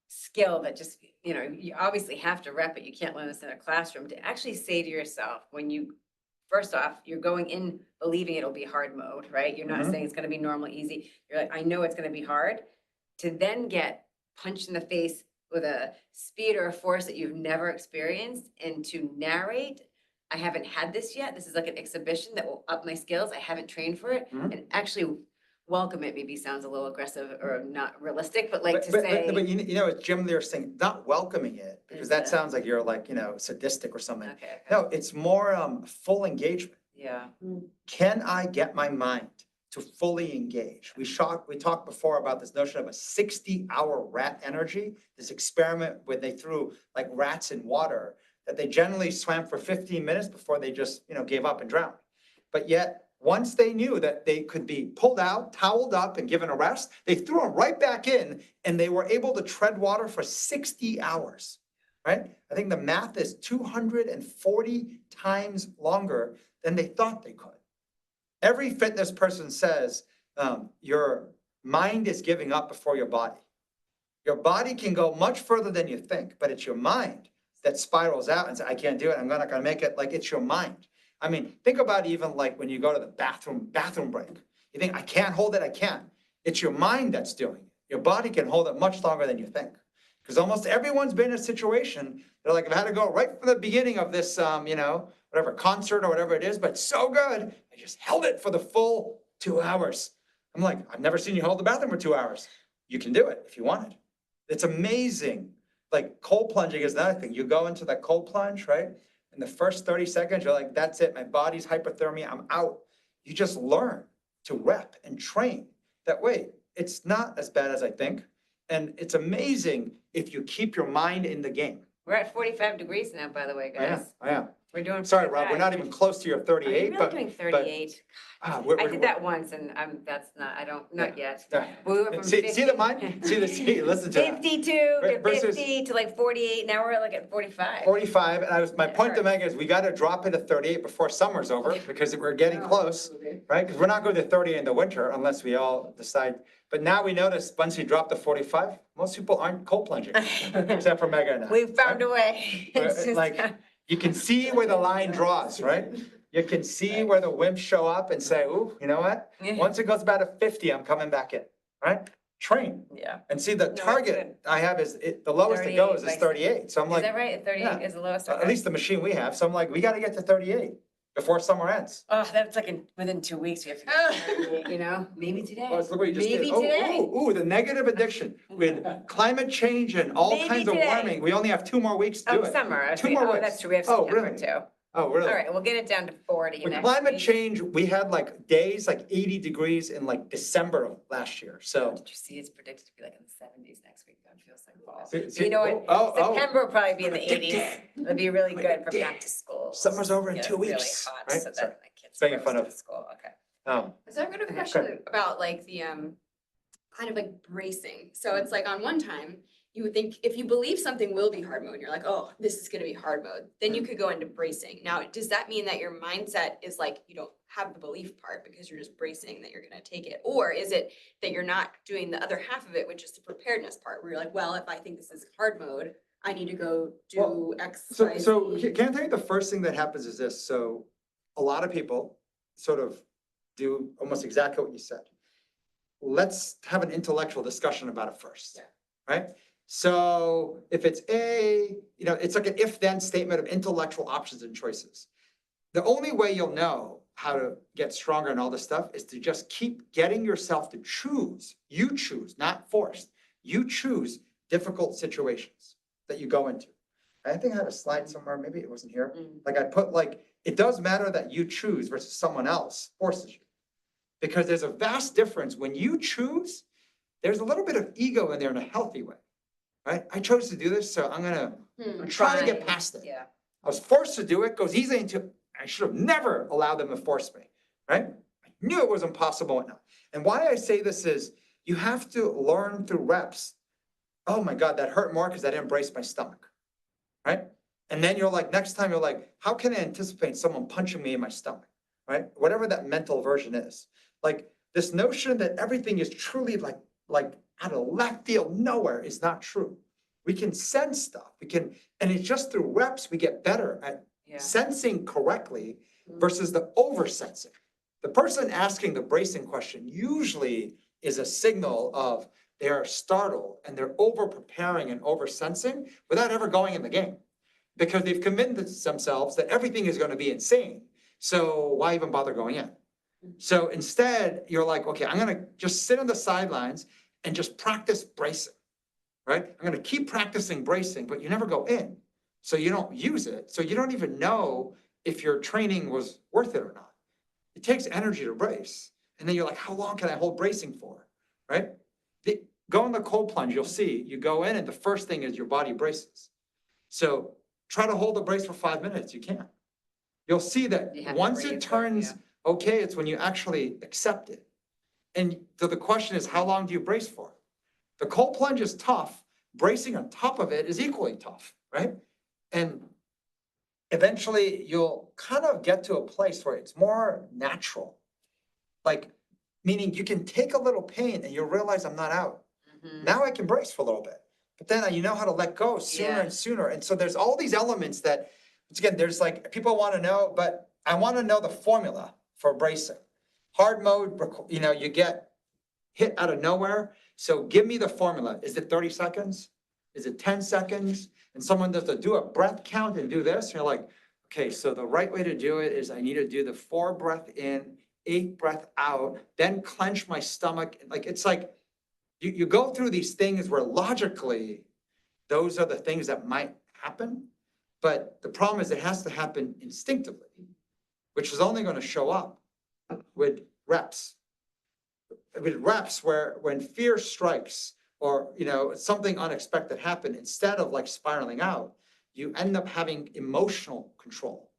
skill that just, you obviously have to rep it. You can't learn this in a classroom. To actually say to yourself, when you, first off, you're going in believing it'll be hard mode, right? You're not saying it's going to be normal, easy. You're like, I know it's going to be hard. To then get punched in the face with a speed or a force that you've never experienced, and to narrate, I haven't had this yet. This is like an exhibition that will up my skills. I haven't trained for it. And actually welcome it maybe sounds a little aggressive or not realistic, but like say. But it's Jim there saying, not welcoming it, because that sounds like you're like, sadistic or something. Okay. No, it's more full engagement. Yeah. Can I get my mind to fully engage? We talked before about this notion of a 60-hour rat energy, this experiment where they threw like rats in water that they generally swam for 15 minutes before they just, gave up and drowned. But yet, once they knew that they could be pulled out, toweled up, and given a rest, they threw them right back in, and they were able to tread water for 60 hours, right? I think the math is 240 times longer than they thought they could. Every fitness person says your mind is giving up before your body. Your body can go much further than you think, but it's your mind that spirals out and says, I can't do it, I'm not gonna make it. Like, it's your mind. I mean, think about even like when you go to the bathroom break. You think, I can't hold it, I can't. It's your mind that's doing it. Your body can hold it much longer than you think. Because almost everyone's been in a situation, they're like, I've had to go right from the beginning of this, whatever concert or whatever it is, but so good, I just held it for the full 2 hours. I'm like, I've never seen you hold the bathroom for 2 hours. You can do it if you want it. It's amazing. Like, cold plunging is another thing. You go into that cold plunge, right? In the first 30 seconds, you're like, that's it. My body's hypothermia. I'm out. You just learn to rep and train that way. It's not as bad as I think. And it's amazing if you keep your mind in the game. We're at 45 degrees now, by the way, guys. I am. We're doing. Sorry, Rob, we're not even close to your 38, Are you really but. doing 38? I did that once and not yet. We went from See 50 the mind? Listen to that. 52 to Versus- 50 to like 48. Now we're at 45. 45, and my point to hurts. Megan is we got to drop it to 38 before summer's over because we're getting close, right? Because we're not going to 30 in the winter unless we all decide. But now we notice once we drop to 45, most people aren't cold plunging, except for Megan and I. We've found a way. It's just, Like, you can see where the line draws, right? You can see where the wimps show up and say, ooh, you know what? Once it goes about a 50, I'm coming back in, right? Train. Yeah. And see, the target I have is, the lowest it goes is 38. So I'm like. Is that right? 38 is the lowest? At least the machine we have. So I'm like, we got to get to 38 before summer ends. Oh, that's like within 2 weeks we have to get to 38, maybe today. Oh, look what you just Maybe did. today. Ooh, the negative addiction with climate change and all Maybe kinds of today. warming. We only have 2 more weeks to do it. Summer. 2 more weeks. That's true. We have Oh, September really? too. Oh, really? All right, we'll get it down to 40 With next climate week. change, we had like days like 80 degrees in like December of last year. So. Did you see it's predicted to be like in the 70s next week? That feels like fall. See- You know what? oh. September will probably be in the 80s. It'll be really good for back to school. Summer's over in Get 2 really weeks, hot, right? so that Sorry. my kids Making go fun to of- school. Okay. Oh. So I've got a question about like the kind of like bracing. So it's like on one time, you would think if you believe something will be hard mode, you're like, oh, this is gonna be hard mode. Then you could go into bracing. Now, does that mean that your mindset is like you don't have the belief part because you're just bracing that you're gonna take it? Or is it that you're not doing the other half of it, which is the preparedness part, where you're like, well, if I think this is hard mode, I need to go do Well, X, So, Y, so Z. can I tell you the first thing that happens is this? So a lot of people sort of do almost exactly what you said. Let's have an intellectual discussion about it first, right? So if it's A, it's like an if-then statement of intellectual options and choices. The only way you'll know how to get stronger and all this stuff is to just keep getting yourself to choose. You choose, not forced. You choose difficult situations that you go into. I think I had a slide somewhere, maybe it wasn't here. Like I put it does matter that you choose versus someone else forces you. Because there's a vast difference. When you choose, there's a little bit of ego in there in a healthy way, right? I chose to do this, so I'm trying to get past it. Yeah. I was forced to do it, goes easy into, I should have never allowed them to force me, right? I knew it was impossible and And why I say this is you have to learn through reps. Oh my God, that hurt more because I didn't brace my stomach, right? And then you're like, next time you're like, how can I anticipate someone punching me in my stomach, right? Whatever that mental version is. Like this notion that everything is truly like out of left field, nowhere is not true. We can sense stuff. And it's just through reps, we get better at sensing correctly versus the over sensing. The person asking the bracing question usually is a signal of they are startled and they're over preparing and over sensing without ever going in the game because they've convinced themselves that everything is going to be insane. So why even bother going in? So instead, you're like, okay, I'm going to just sit on the sidelines and just practice bracing, right? I'm going to keep practicing bracing, but you never go in. So you don't use it. So you don't even know if your training was worth it or not. It takes energy to brace. And then you're like, how long can I hold bracing for, right? Go in the cold plunge, you'll see, you go in and the first thing is your body braces. So try to hold the brace for 5 minutes, you can't. You'll see that once it turns okay, it's when you actually accept it. And so the question is, how long do you brace for? The cold plunge is tough. Bracing on top of it is equally tough, right? And eventually you'll kind of get to a place where it's more natural. Like, meaning you can take a little pain and you'll realize I'm not out. Now I can brace for a little bit. But then you know how to let go sooner and sooner. And so there's all these elements that, once again, there's like, people want to know, but I want to know the formula for bracing. Hard mode, you get hit out of nowhere. So give me the formula. Is it 30 seconds? Is it 10 seconds? And someone does to do a breath count and do this. And you're like, okay, so the right way to do it is I need to do the 4 breath in, 8 breath out, then clench my stomach. Like, it's like, you go through these things where logically, those are the things that might happen. But the problem is it has to happen instinctively, which is only going to show up with reps. With reps where when fear strikes or, something unexpected happened, instead of like spiraling out, you end up having emotional control.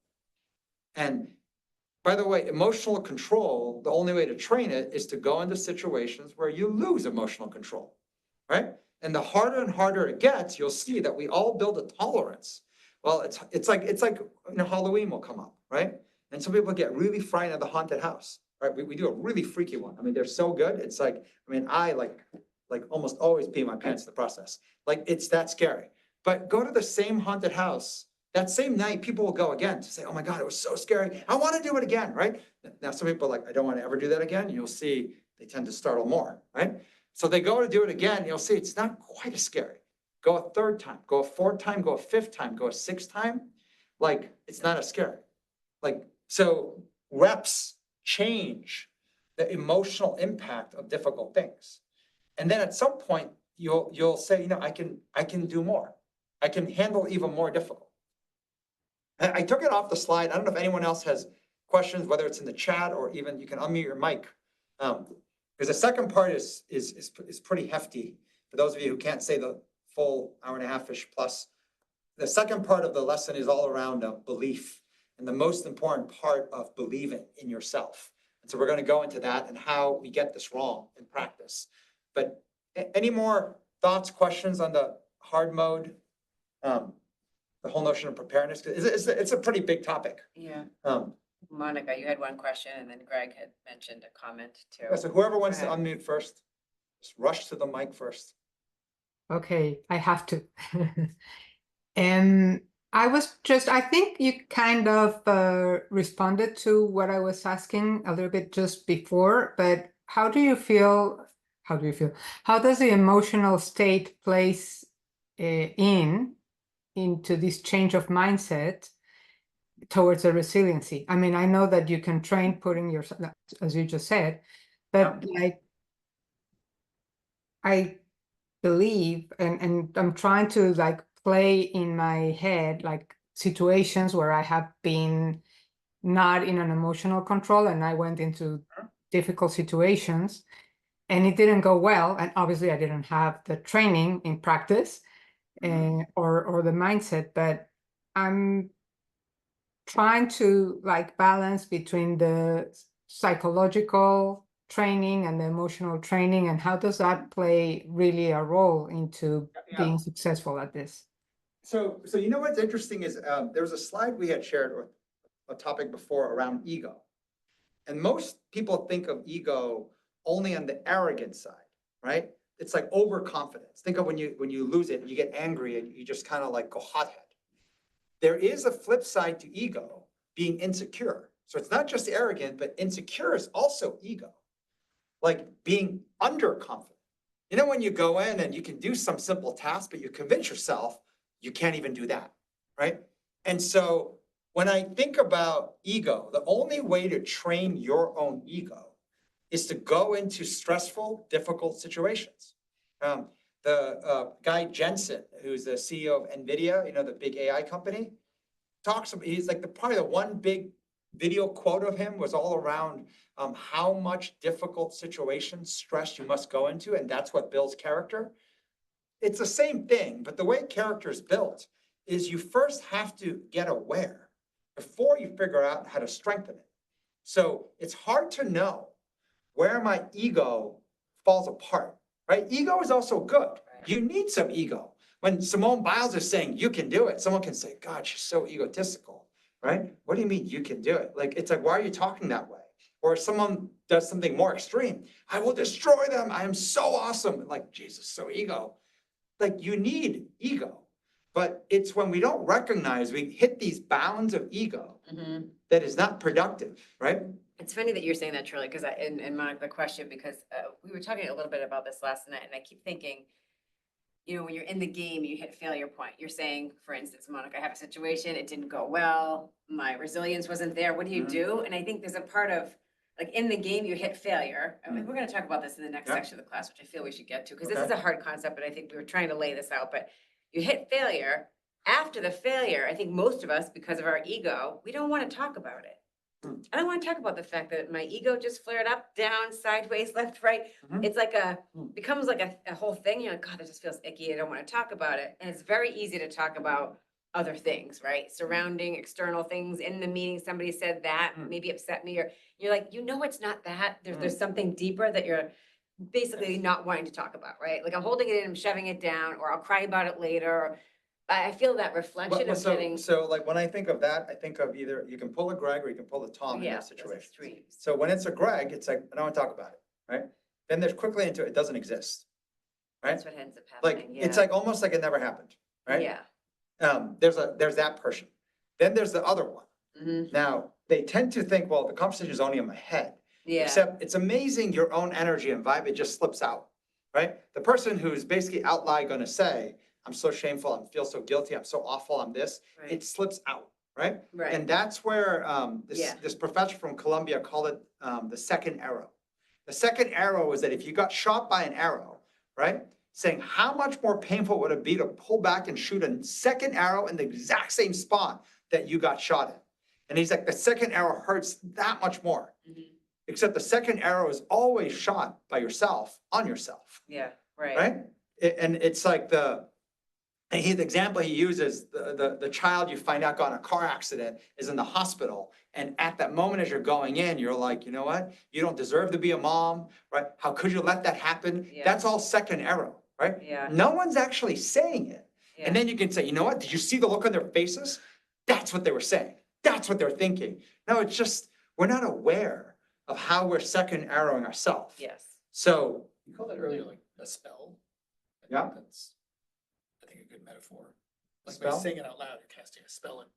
And by the way, emotional control, the only way to train it is to go into situations where you lose emotional control, right? And the harder and harder it gets, you'll see that we all build a tolerance. Well, it's like Halloween will come up, right? And some people get really frightened of the haunted house, right? We do a really freaky one. I mean, they're so good. It's like, I like almost always pee my pants in the process. Like, it's that scary. But go to the same haunted house. That same night, people will go again to say, oh my God, it was so scary. I want to do it again, right? Now, some people are like, I don't want to ever do that again. You'll see they tend to startle more, right? So they go to do it again. You'll see it's not quite as scary. Go a 3rd time, go a 4th time, go a 5th time, go a 6th time. Like, it's not as scary. Like, so reps change the emotional impact of difficult things. And then at some point, you'll say, I can do more. I can handle even more difficult. I took it off the slide. I don't know if anyone else has questions, whether it's in the chat or even you can unmute your mic. Because the second part is pretty hefty. For those of you who can't say the full hour and a half-ish plus, the second part of the lesson is all around belief and the most important part of believing in yourself. And so we're going to go into that and how we get this wrong in practice. But any more thoughts, questions on the hard mode? The whole notion of preparedness, it's a pretty big topic. Yeah. Monica, you had one question and then Greg had mentioned a comment too. Yeah, so whoever wants to unmute first, just rush to the mic first. Okay, I have to. I think you kind of responded to what I was asking a little bit just before, but how do you feel? How does the emotional state plays into this change of mindset towards a resiliency. I mean, I know that you can train putting yourself, as you just said, but like I believe, and I'm trying to like play in my head like situations where I have been not in an emotional control and I went into difficult situations and it didn't go well. And obviously I didn't have the training in practice or the mindset, but I'm trying to like balance between the psychological training and the emotional training, and how does that play really a role into being successful at this? So you know what's interesting is there was a slide we had shared or a topic before around ego. And most people think of ego only on the arrogant side, right? It's like overconfidence. Think of when you lose it, you get angry and you just kind of like go hothead. There is a flip side to ego, being insecure. So it's not just arrogant, but insecure is also ego. Like being underconfident. You know, when you go in and you can do some simple task, but you convince yourself you can't even do that, right? And so when I think about ego, the only way to train your own ego is to go into stressful, difficult situations. The guy Jensen, who's the CEO of NVIDIA, you know, the big AI company, talks about, he's like probably the one big video quote of him was all around how much difficult situations, stress you must go into, and that's what builds character. It's the same thing, but the way character is built is you first have to get aware before you figure out how to strengthen it. So it's hard to know where my ego falls apart, right? Ego is also good. You need some ego. When Simone Biles is saying you can do it, someone can say, God, she's so egotistical, right? What do you mean you can do it? Like, it's like, why are you talking that way? Or if someone does something more extreme, I will destroy them. I am so awesome. Like, Jesus, so ego. Like, you need ego. But it's when we don't recognize, we hit these bounds of ego that is not productive, right? It's funny that you're saying that, Shirley, because in Monica, the question, because we were talking a little bit about this last night, and I keep thinking, you know, when you're in the game, you hit failure point. You're saying, for instance, Monica, I have a situation, it didn't go well, my resilience wasn't there. What do you do? And I think there's a part of, like, in the game, you hit failure. I mean, we're going to talk about this in the next section of the class, which I feel we should get to, because this is a hard concept, but I think we were trying to lay this out. But you hit failure. After the failure, I think most of us, because of our ego, we don't want to talk about it. I don't want to talk about the fact that my ego just flared up, down, sideways, left, right. It's like becomes like a whole thing. You're like, God, that just feels icky. I don't want to talk about it. And it's very easy to talk about other things, right? Surrounding external things. In the meeting, somebody said that maybe upset me, or you're like, you know, it's not that. There's something deeper that you're basically not wanting to talk about, right? Like I'm holding it in, I'm shoving it down, or I'll cry about it later. Or I feel that reflection of getting. So like when I think of that, I think of either you can pull a Greg or you can pull a Tom in that situation. So when it's a Greg, it's like, I don't want to talk about it, right? Then there's quickly into it doesn't exist, right? That's what ends up happening. Like, it's like almost like it never happened, right? Yeah. There's that person. Then there's the other one. Now, they tend to think, well, the conversation is only in my head. Yeah. Except it's amazing your own energy and vibe, it just slips out, right? The person who's basically out loud going to say, I'm so shameful, I feel so guilty, I'm so awful, I'm this, it slips out, right? Right. And that's where this professor from Columbia called it the second arrow. The second arrow is that if you got shot by an arrow, right? Saying how much more painful would it be to pull back and shoot a second arrow in the exact same spot that you got shot in? And he's like, the second arrow hurts that much more. Except the second arrow is always shot by yourself, on yourself. Yeah, right. Right? And it's like the example he uses, the child you find out got in a car accident is in the hospital. And at that moment, as you're going in, you're like, you know what? You don't deserve to be a mom, right? How could you let that happen? Yeah. That's all second arrow, right? Yeah. No one's actually saying it. Yeah. And then you can say, you know what? Did you see the look on their faces? That's what they were saying. That's what they're thinking. No, it's just, we're not aware of how we're second arrowing ourselves. Yes. So. You called it earlier like a spell. Yeah. That's, I think, a good metaphor. Like Spell? by saying it out loud, you're casting a spell in.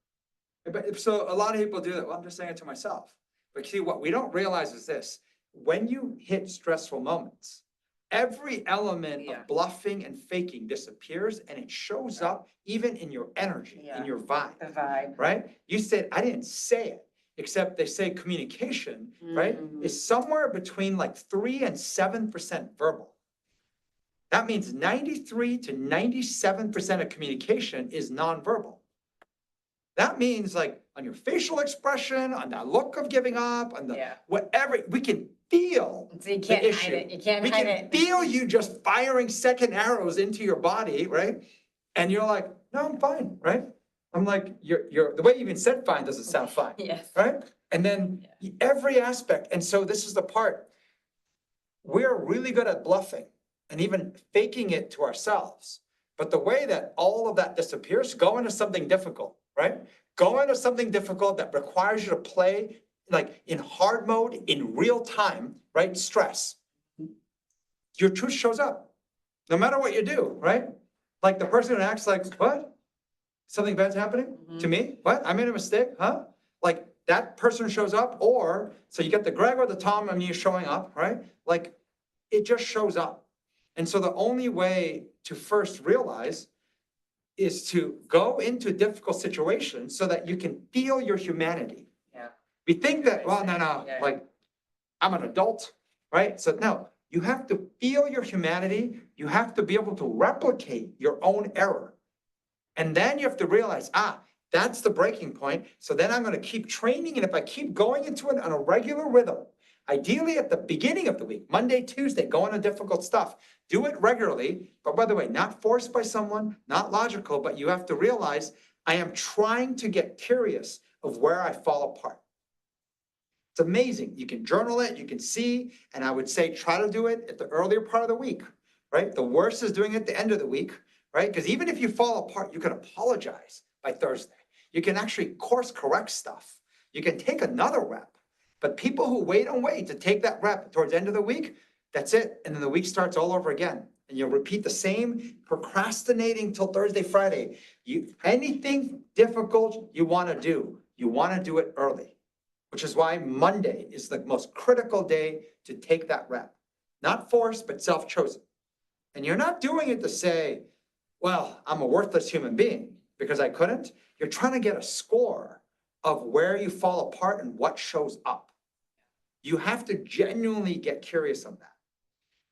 But so a lot of people do that. Well, I'm just saying it to myself. But see, what we don't realize is this: when you hit stressful moments, every element Yeah. of bluffing and faking disappears, and it shows up even in your energy, Yeah. in your vibe, The vibe. right? You said, I didn't say it, except they say communication, right, is somewhere between like 3 and 7% verbal. That means 93 to 97% of communication is nonverbal. That means like on your facial expression, on that look of giving up, on the Yeah. whatever, we can feel So you the can't hide issue. it. You can't We hide can it. feel you just firing second arrows into your body, right? And you're like, no, I'm fine, right? I'm like, you're, the way you even said fine doesn't sound fine, Yes. right? And then every aspect, and so this is the part, we're really good at bluffing and even faking it to ourselves. But the way that all of that disappears, go into something difficult, right? Go into something difficult that requires you to play like in hard mode, in real time, right? Stress. Your truth shows up, no matter what you do, right? Like the person who acts like, what? Something bad's happening to me? What? I made a mistake, huh? Like that person shows up, or so you get the Greg or the Tom and you showing up, right? Like it just shows up. And so the only way to first realize is to go into difficult situations so that you can feel your humanity. Yeah. We think that, well, no, Yeah. like I'm an adult, right? So no, you have to feel your humanity. You have to be able to replicate your own error. And then you have to realize, that's the breaking point. So then I'm going to keep training. And if I keep going into it on a regular rhythm, ideally at the beginning of the week, Monday, Tuesday, go into difficult stuff, do it regularly. But by the way, not forced by someone, not logical, but you have to realize I am trying to get curious of where I fall apart. It's amazing. You can journal it, you can see, and I would say try to do it at the earlier part of the week, right? The worst is doing it at the end of the week, right? Because even if you fall apart, you can apologize by Thursday. You can actually course correct stuff. You can take another rep. But people who wait and wait to take that rep towards the end of the week, that's it. And then the week starts all over again. And you'll repeat the same procrastinating till Thursday, Friday. Anything difficult you want to do, you want to do it early. Which is why Monday is the most critical day to take that rep. Not forced, but self-chosen. And you're not doing it to say, well, I'm a worthless human being because I couldn't. You're trying to get a score of where you fall apart and what shows up. You have to genuinely get curious of that.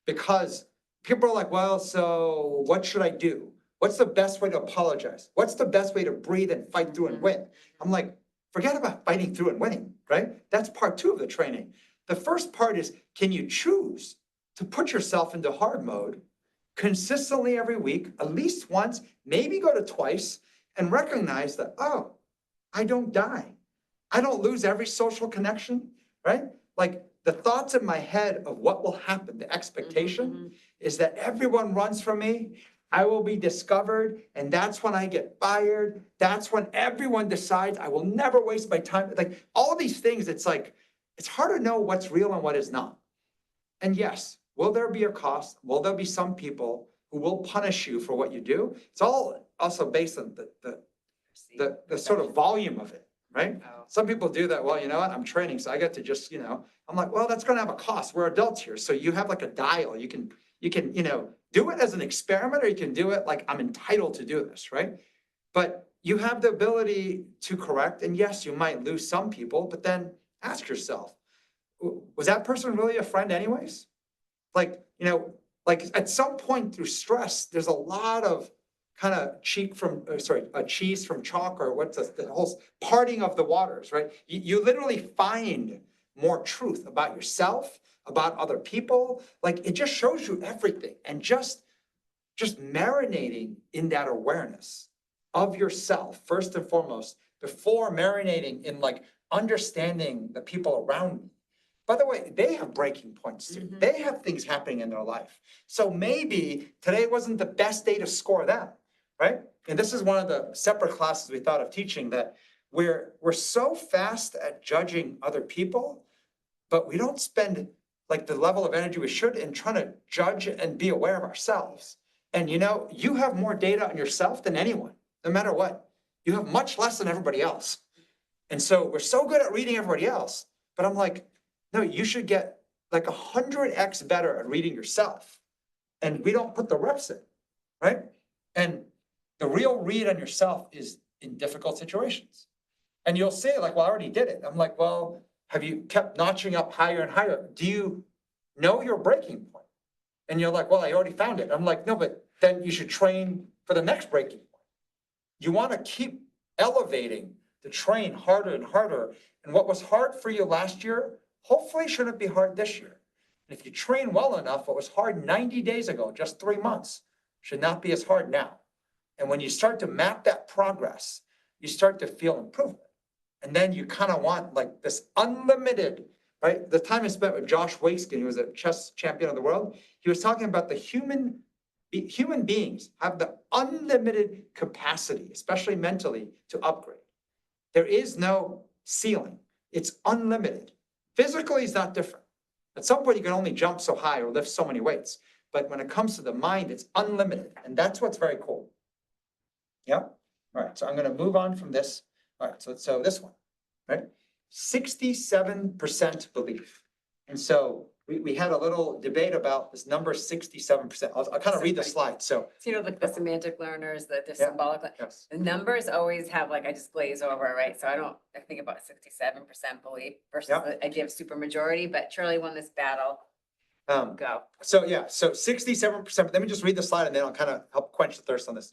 Because people are like, well, so what should I do? What's the best way to apologize? What's the best way to breathe and fight through and win? I'm like, forget about fighting through and winning, right? That's part 2 of the training. The first part is, can you choose to put yourself into hard mode consistently every week, at least once, maybe go to twice, and recognize that, oh, I don't die. I don't lose every social connection, right? Like the thoughts in my head of what will happen, the expectation is that everyone runs from me. I will be discovered, and that's when I get fired. That's when everyone decides I will never waste my time. Like all these things, it's like, it's hard to know what's real and what is not. And yes, will there be a cost? Will there be some people who will punish you for what you do? It's all also based on the sort of volume of it, right? Oh. Some people do that, well, you know what, I'm training, so I get to just, I'm like, well, that's gonna have a cost. We're adults here. So you have like a dial. You can, do it as an experiment, or you can do it like I'm entitled to do this, right? But you have the ability to correct, and yes, you might lose some people, but then ask yourself, was that person really a friend anyways? Like, like at some point through stress, there's a lot of kind of cheese from chalk, or what's the whole parting of the waters, right? You literally find more truth about yourself, about other people. Like it just shows you everything, and just marinating in that awareness of yourself first and foremost, before marinating in like understanding the people around me. By the way, they have breaking points too. They have things happening in their life. So maybe today wasn't the best day to score them, right? And this is one of the separate classes we thought of teaching, that we're so fast at judging other people, but we don't spend like the level of energy we should in trying to judge and be aware of ourselves. And you have more data on yourself than anyone, no matter what. You have much less than everybody else. And so we're so good at reading everybody else, but I'm like, no, you should get like 100x better at reading yourself. and we don't put the reps in, right? And the real read on yourself is in difficult situations. And you'll say like, well, I already did it. I'm like, well, have you kept notching up higher and higher? Do you know your breaking point? And you're like, well, I already found it. I'm like, no, but then you should train for the next breaking point. You want to keep elevating to train harder and harder. And what was hard for you last year, hopefully shouldn't be hard this year. And if you train well enough, what was hard 90 days ago, just 3 months, should not be as hard now. And when you start to map that progress, you start to feel improvement. And then you kind of want like this unlimited, right? The time I spent with Josh Waitzkin, who was a chess champion of the world, he was talking about the human beings have the unlimited capacity, especially mentally, to upgrade. There is no ceiling. It's unlimited. Physically is not different. At some point, you can only jump so high or lift so many weights. But when it comes to the mind, it's unlimited. And that's what's very cool. Yeah? All right, so I'm going to move on from this. All right, so this one, right? 67% belief. And so we had a little debate about this number 67%. I'll kind of read the slide. So, So, like the semantic learners, the Yeah. symbolic, yes. the numbers always have like, I just glaze over, right? So I think about 67% belief versus Yeah. the idea of supermajority, but Charlie won this battle. Go. So yeah, so 67%, but let me just read the slide and then I'll kind of help quench the thirst on this.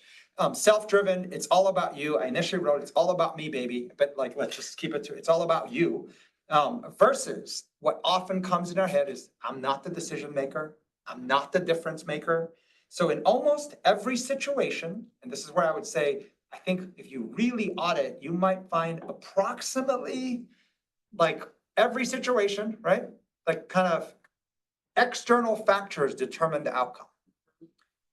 Self-driven, it's all about you. I initially wrote, it's all about me, baby, but like, let's just keep it to, it's all about you. Versus what often comes in our head is, I'm not the decision maker. I'm not the difference maker. So in almost every situation, and this is where I would say, I think if you really audit, you might find approximately like every situation, right? Like kind of external factors determine the outcome.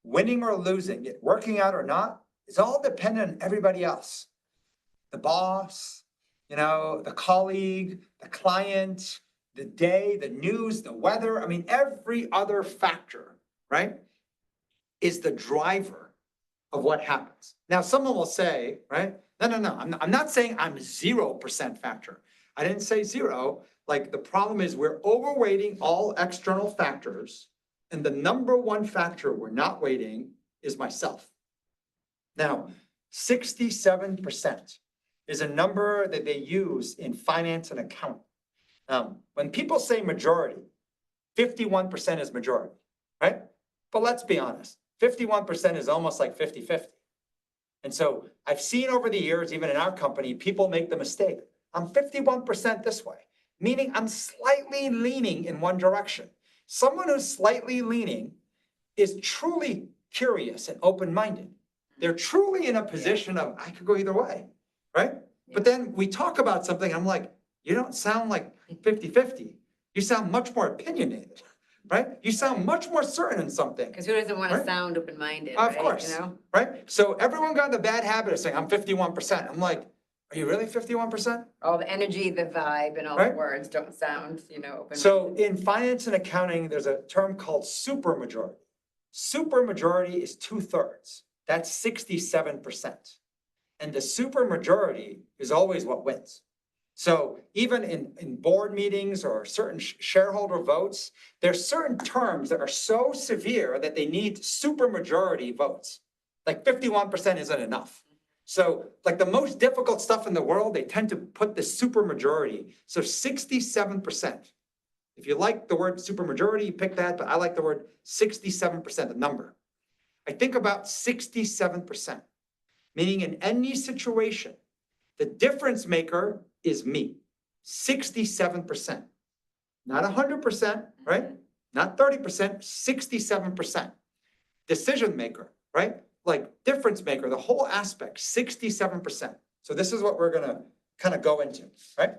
Winning or losing, it working out or not, is all dependent on everybody else. The boss, the colleague, the client, the day, the news, the weather. I mean, every other factor, right, is the driver of what happens. Now, someone will say, right, no, I'm not saying I'm 0% factor. I didn't say zero. Like the problem is we're overweighting all external factors, and the number one factor we're not weighting is myself. Now, 67% is a number that they use in finance and accounting. When people say majority, 51% is majority, right? But let's be honest, 51% is almost like 50-50. And so I've seen over the years, even in our company, people make the mistake. I'm 51% this way, meaning I'm slightly leaning in one direction. Someone who's slightly leaning is truly curious and open-minded. They're truly in a position of, I could go either way, right? But then we talk about something, I'm like, you don't sound like 50-50. You sound much more opinionated, right? You sound much more certain in something. Because who doesn't want to Right. sound open-minded, Of right? course, right? So everyone got in the bad habit of saying, I'm 51%. I'm like, are you really 51%? All the energy, the vibe, and all the Right. words don't sound, open-minded. So in finance and accounting, there's a term called supermajority. Supermajority is 2/3. That's 67%. And the supermajority is always what wins. So even in board meetings or certain shareholder votes, there's certain terms that are so severe that they need supermajority votes. Like 51% isn't enough. So like the most difficult stuff in the world, they tend to put the supermajority. So 67%. If you like the word supermajority, you pick that, but I like the word 67%, the number. I think about 67%, meaning in any situation, the difference maker is me, 67%. Not 100%, right? Not 30%, 67%. Decision maker, right? Like difference maker, the whole aspect, 67%. So this is what we're gonna kind of go into, right?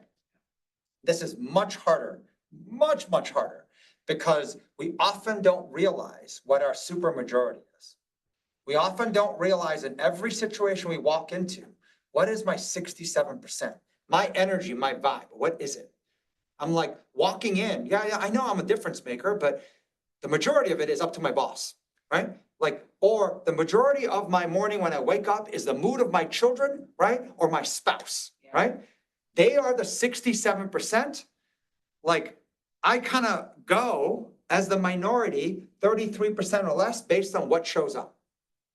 This is much harder, much harder, because we often don't realize what our supermajority is. We often don't realize in every situation we walk into, what is my 67%? My energy, my vibe, what is it? I'm like walking in, yeah, I know I'm a difference maker, but the majority of it is up to my boss, right? Like, or the majority of my morning when I wake up is the mood of my children, right? Or my spouse, right? They are the 67%. Like, I kind of go as the minority, 33% or less based on what shows up,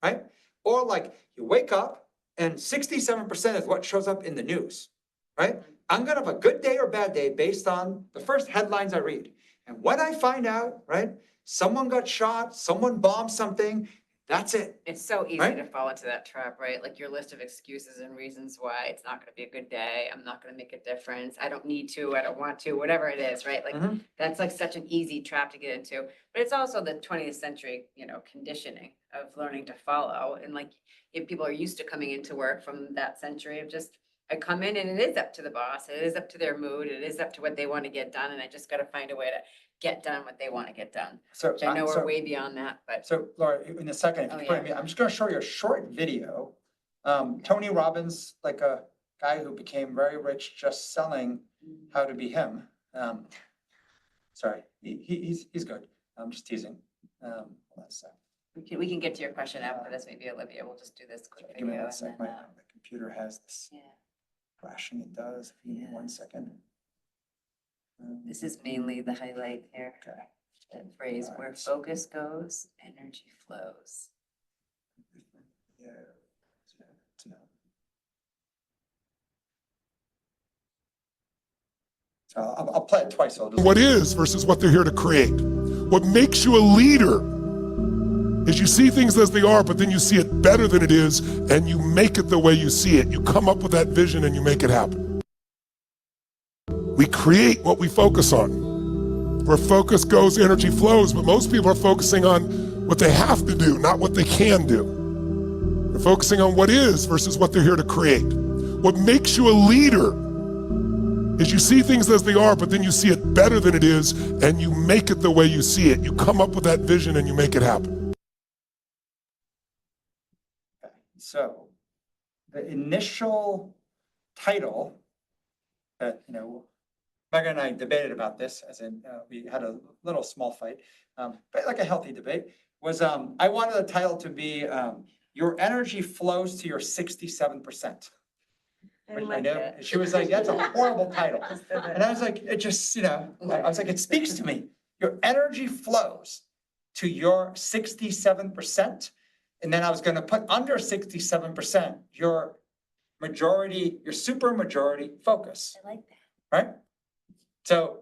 right? Or like you wake up and 67% is what shows up in the news, right? I'm gonna have a good day or bad day based on the first headlines I read. And when I find out, right, someone got shot, someone bombed something, that's it. It's so easy Right? to fall into that trap, right? Like your list of excuses and reasons why it's not gonna be a good day, I'm not gonna make a difference, I don't need to, I don't want to, whatever it is, right? Like, Mhm. that's like such an easy trap to get into. But it's also the 20th century, conditioning of learning to follow. And like, if people are used to coming into work from that century of just, I come in and it is up to the boss, it is up to their mood, it is up to what they want to get done, and I just gotta find a way to get done what they want to get done. So, Which I know so- we're way beyond that, but So Laura, in a second, if Oh, you put yeah. me, I'm just gonna show you a short video. Tony Robbins, like a guy who became very rich just selling how to be him. Sorry, he's good. I'm just teasing. Hold on a sec. we can get to your question after this, maybe Olivia, we'll just do this quick Give me video one and sec. then, My computer has this yeah. flashing. It does. Give me 1 second. This is mainly the highlight here, Okay. that phrase, where Alright. focus goes, energy flows. Yeah. So I'll play it twice. So I'll just. What is versus what they're here to create. What makes you a leader is you see things as they are, but then you see it better than it is, and you make it the way you see it. You come up with that vision and you make it happen. We create what we focus on. Where focus goes, energy flows, but most people are focusing on what they have to do, not what they can do. They're focusing on what is versus what they're here to create. What makes you a leader is you see things as they are, but then you see it better than it is, and you make it the way you see it. You come up with that vision and you make it happen. Okay, so the initial title that, Megan and I debated about this, as in, we had a little small fight, but like a healthy debate, was, I wanted the title to be, Your Energy Flows to Your 67%. I know, she was like, that's a horrible title. And I was like, it just, I was like, it speaks to me. Your energy flows to your 67%. And then I was gonna put under 67%, your super majority focus, I like that, right? So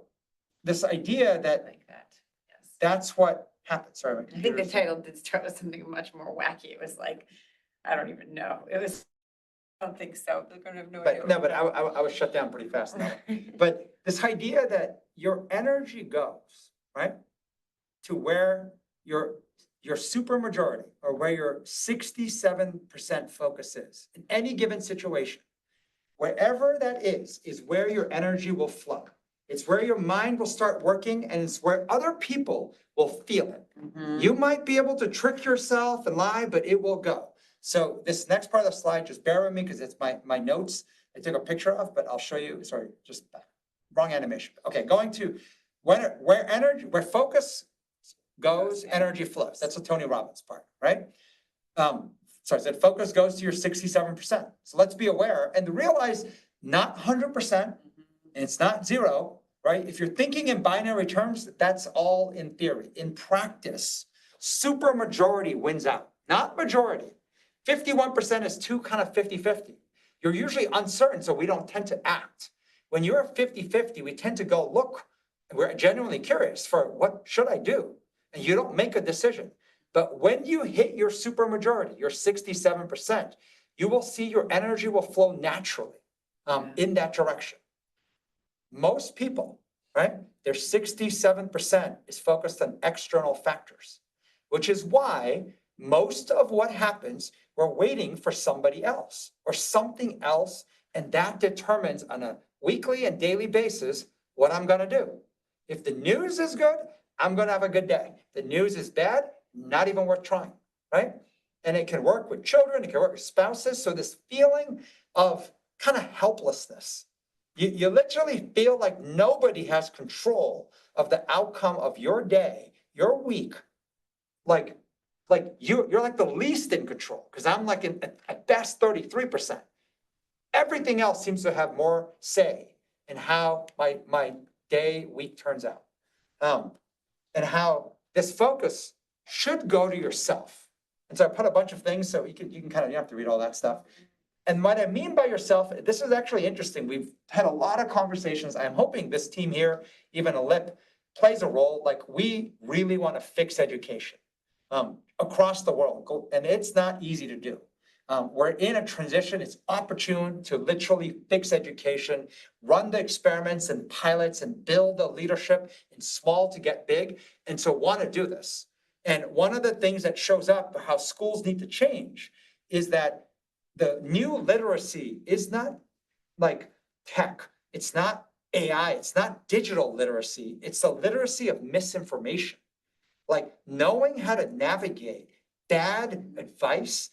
this idea I that like that, yes. that's what happens, sorry. my I think the computer's- title did start with something much more wacky, it was like, I don't even know, I don't think so, they're gonna have no idea. But no, but I was shut down pretty fast now. But this idea that your energy goes, right, to where your super majority, or where your 67% focus is in any given situation, wherever that is where your energy will flow. It's where your mind will start working, and it's where other people will feel it. Mhm. You might be able to trick yourself and lie, but it will go. So this next part of the slide, just bear with me because it's my notes I took a picture of, but I'll show you, sorry, just wrong animation. Okay, going to where focus goes, energy flows. That's the Tony Robbins part, right? Sorry, that focus goes to your 67%. So let's be aware and realize not 100%, and it's not zero, right? If you're thinking in binary terms, that's all in theory. In practice, super majority wins out, not majority. 51% is too kind of 50-50. You're usually uncertain, so we don't tend to act. When you're 50-50, we tend to go, look, we're genuinely curious for what should I do? And you don't make a decision. But when you hit your super majority, your 67%, you will see your energy will flow naturally in that direction. Most people, right, their 67% is focused on external factors, which is why most of what happens, we're waiting for somebody else or something else, and that determines on a weekly and daily basis what I'm gonna do. If the news is good, I'm gonna have a good day. The news is bad, not even worth trying, right? And it can work with children, it can work with spouses. So this feeling of kind of helplessness, you literally feel like nobody has control of the outcome of your day, your week. Like you're like the least in control, because I'm like at best 33%. Everything else seems to have more say in how my day, week turns out. and how this focus should go to yourself. And so I put a bunch of things so you can kind of, you don't have to read all that stuff. And what I mean by yourself, this is actually interesting. We've had a lot of conversations. I'm hoping this team here, even a lip, plays a role. Like, we really want to fix education across the world, and it's not easy to do. We're in a transition. It's opportune to literally fix education, run the experiments and pilots and build the leadership in small to get big. And so want to do this. And one of the things that shows up how schools need to change is that the new literacy is not like tech. It's not AI. It's not digital literacy. It's the literacy of misinformation. Like, knowing how to navigate bad advice,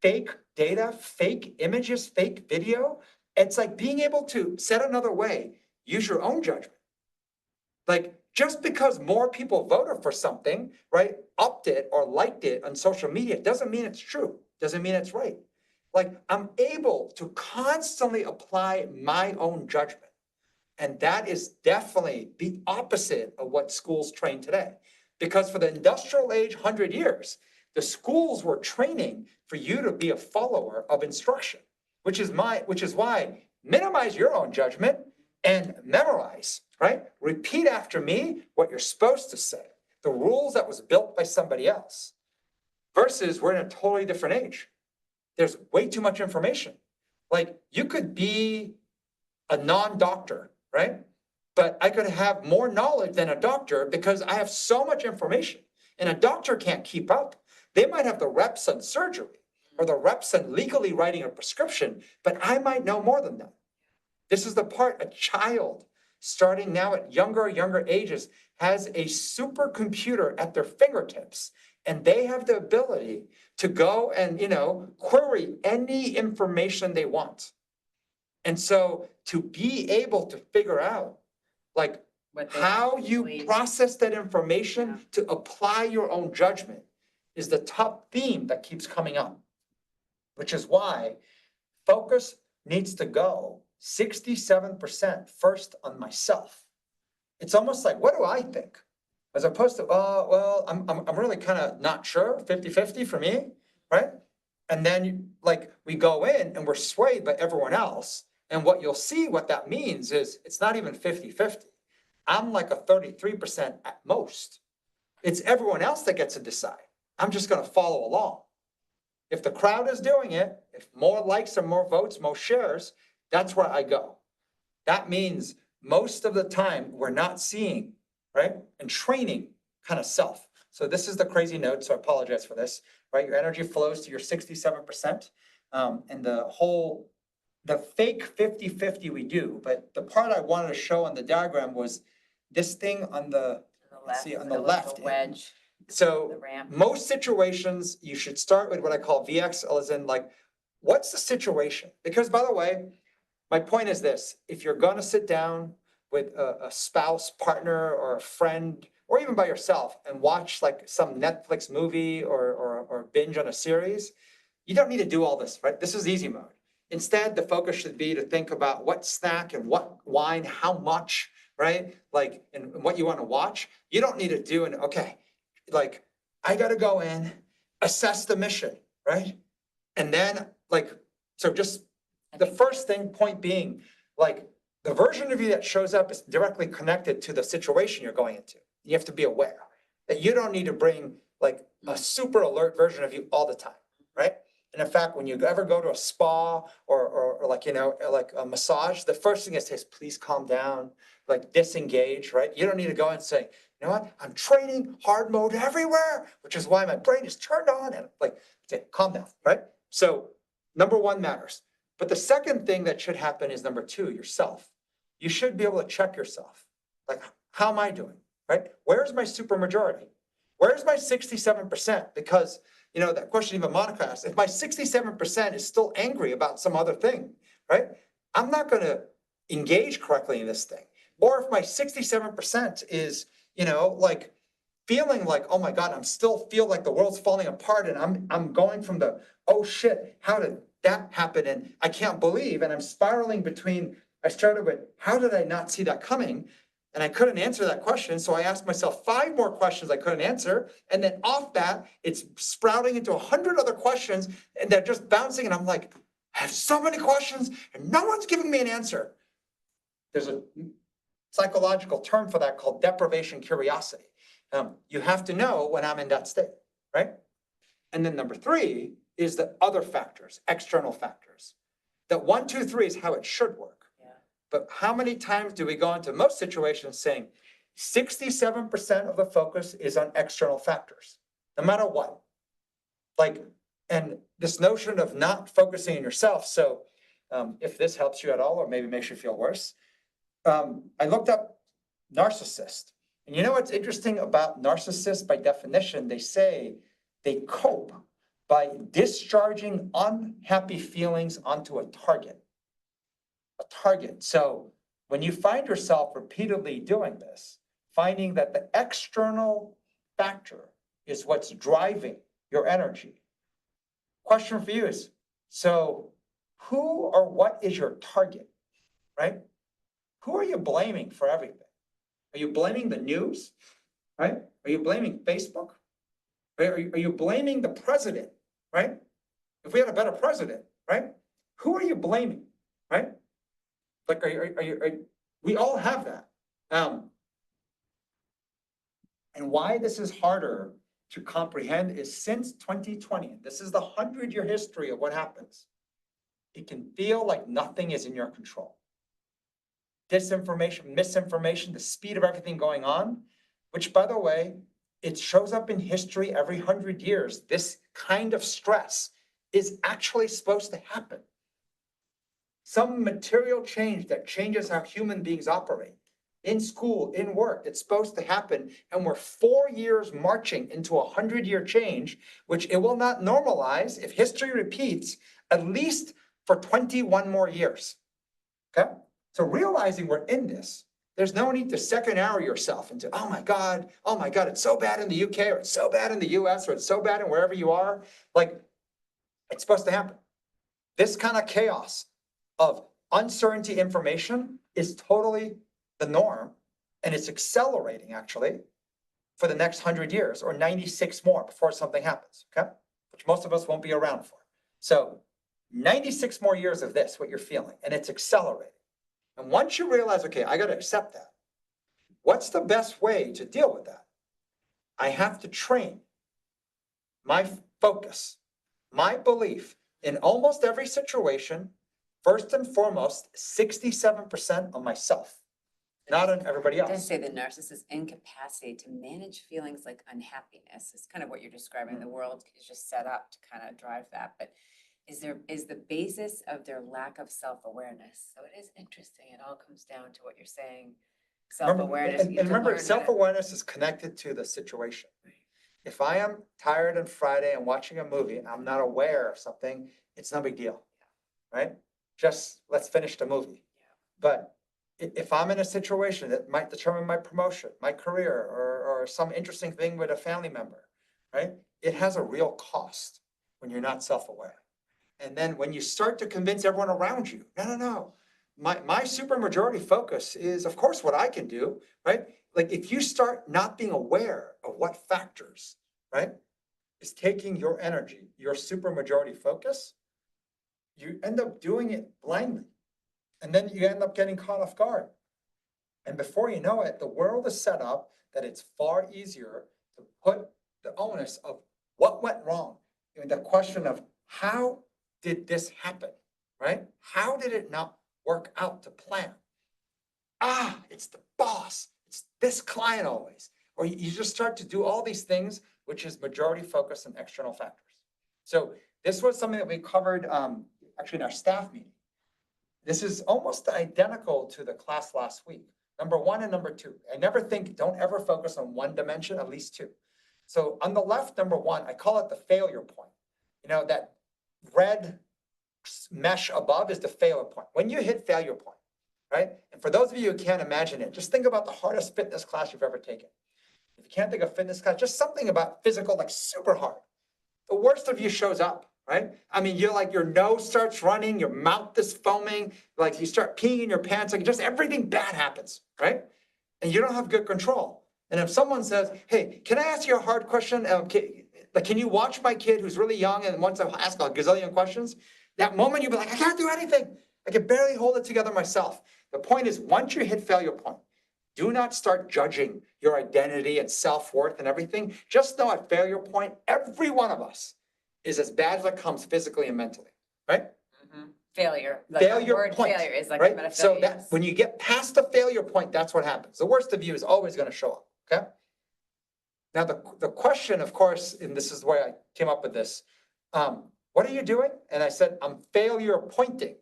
fake data, fake images, fake video. It's like being able to, said another way, use your own judgment. Like, just because more people voted for something, right, upped it or liked it on social media, doesn't mean it's true, doesn't mean it's right. Like, I'm able to constantly apply my own judgment. And that is definitely the opposite of what schools train today. Because for the industrial age, 100 years, the schools were training for you to be a follower of instruction, which is why minimize your own judgment and memorize, right? Repeat after me what you're supposed to say, the rules that was built by somebody else. Versus we're in a totally different age. There's way too much information. Like, you could be a non-doctor, right? But I could have more knowledge than a doctor because I have so much information, and a doctor can't keep up. They might have the reps on surgery or the reps on legally writing a prescription, but I might know more than them. This is the part a child starting now at younger ages has a supercomputer at their fingertips, and they have the ability to go and, query any information they want. And so to be able to figure out like how you process that information to apply your own judgment is the top theme that keeps coming up, which is why focus needs to go 67% first on myself. It's almost like, what do I think? As opposed to, well, I'm really kind of not sure, 50-50 for me, right? And then like we go in and we're swayed by everyone else. And what you'll see, what that means is it's not even 50-50. I'm like a 33% at most. It's everyone else that gets to decide. I'm just going to follow along. If the crowd is doing it, if more likes or more votes, more shares, that's where I go. That means most of the time we're not seeing, right? And training kind of self. So this is the crazy note, so I apologize for this, right? Your energy flows to your 67%. And the fake 50-50 we do, but the part I wanted to show on the diagram was this thing on the left. Wedge. So The ramp. most situations, you should start with what I call VX, as in like, what's the situation? Because by the way, my point is this: if you're gonna sit down with a spouse, partner, or a friend, or even by yourself and watch like some Netflix movie or binge on a series, you don't need to do all this, right? This is easy mode. Instead, the focus should be to think about what snack and what wine, how much, right? Like, and what you want to watch. You don't need to do like, I got to go in, assess the mission, right? And then so just the first thing, point being, like, the version of you that shows up is directly connected to the situation you're going into. You have to be aware that you don't need to bring like a super alert version of you all the time, right? And in fact, when you ever go to a spa or like a massage, the first thing it says, please calm down, like disengage, right? You don't need to go and say, you know what? I'm training hard mode everywhere, which is why my brain is turned on and like, say, calm down, right? So number one matters. But the second thing that should happen is number two, yourself. You should be able to check yourself. Like, how am I doing, right? Where's my supermajority? Where's my 67%? Because that question even Monica asked, if my 67% is still angry about some other thing, right? I'm not going to engage correctly in this thing. Or if my 67% is, like feeling like, oh my God, I'm still feel like the world's falling apart and I'm going from the, oh shit, how did that happen? And I can't believe, and I'm spiraling between, I started with, how did I not see that coming? and I couldn't answer that question. So I asked myself 5 more questions I couldn't answer. And then off that, it's sprouting into 100 other questions and they're just bouncing. And I'm like, I have so many questions and no one's giving me an answer. There's a psychological term for that called deprivation curiosity. You have to know when I'm in that state, right? And then number 3 is the other factors, external factors. That 1, 2, 3 is how it should work. But how many times do we go into most situations saying 67% of the focus is on external factors, no matter what? Like, and this notion of not focusing on yourself. So if this helps you at all, or maybe makes you feel worse, I looked up narcissist. And you know what's interesting about narcissists by definition? They say they cope by discharging unhappy feelings onto a target. So when you find yourself repeatedly doing this, finding that the external factor is what's driving your energy. Question for you is, so who or what is your target, right? Who are you blaming for everything? Are you blaming the news, right? Are you blaming Facebook? Are you blaming the president, right? If we had a better president, right? Who are you blaming, right? Like, we all have that. And why this is harder to comprehend is since 2020, this is the 100-year history of what happens. It can feel like nothing is in your control. Disinformation, misinformation, the speed of everything going on, which, by the way, it shows up in history every 100 years. This kind of stress is actually supposed to happen. Some material change that changes how human beings operate in school, in work, it's supposed to happen. And we're 4 years marching into a 100-year change, which it will not normalize if history repeats at least for 21 more years. Okay? So realizing we're in this, there's no need to second arrow yourself into, oh my God, it's so bad in the UK, or it's so bad in the US, or it's so bad in wherever you are. Like, it's supposed to happen. This kind of chaos of uncertainty information is totally the norm, and it's accelerating actually for the next 100 years or 96 more before something happens, okay? Which most of us won't be around for. So 96 more years of this, what you're feeling, and it's accelerating. And once you realize, okay, I got to accept that, what's the best way to deal with that? I have to train my focus, my belief in almost every situation. First and foremost, 67% on myself, not on everybody It does else. say the narcissist's incapacity to manage feelings like unhappiness is kind of what you're describing. The world is just set up to kind of drive that. But is the basis of their lack of self-awareness? So it is interesting. It all comes down to what you're saying. Self-awareness. And remember, self-awareness is connected to the situation. If I am tired on Friday and watching a movie and I'm not aware of something, it's no big deal, right? Just let's finish the movie. But if I'm in a situation that might determine my promotion, my career, or some interesting thing with a family member, right? It has a real cost when you're not self-aware. And then when you start to convince everyone around you, no. My supermajority focus is, of course, what I can do, right? Like if you start not being aware of what factors, right, is taking your energy, your supermajority focus, you end up doing it blindly. And then you end up getting caught off guard. And before you know it, the world is set up that it's far easier to put the onus of what went wrong in the question of how did this happen, right? How did it not work out to plan? It's the boss. It's this client always. Or you just start to do all these things, which is majority focus and external factors. So this was something that we covered actually in our staff meeting. This is almost identical to the class last week. Number 1 and number 2. I never think, don't ever focus on one dimension, at least 2. So on the left, number 1, I call it the failure point. You know, that red mesh above is the failure point. When you hit failure point, right? And for those of you who can't imagine it, just think about the hardest fitness class you've ever taken. If you can't think of fitness class, just something about physical, like super hard. The worst of you shows up, right? I mean, you're like, your nose starts running, your mouth is foaming, like you start peeing in your pants, like just everything bad happens, right? and you don't have good control. And if someone says, hey, can I ask you a hard question? Can you watch my kid who's really young and wants to ask a gazillion questions? That moment you'll be like, I can't do anything. I can barely hold it together myself. The point is, once you hit failure point, do not start judging your identity and self-worth and everything. Just know at failure point, every one of us is as bad as it comes physically and mentally, right? Failure, like the Failure word point, failure is like I'm right? gonna So fail, that, yes. when you get past the failure point, that's what happens. The worst of you is always gonna show up, okay? Now, the question, of course, and this is why I came up with this, what are you doing? And I said, I'm failure pointing,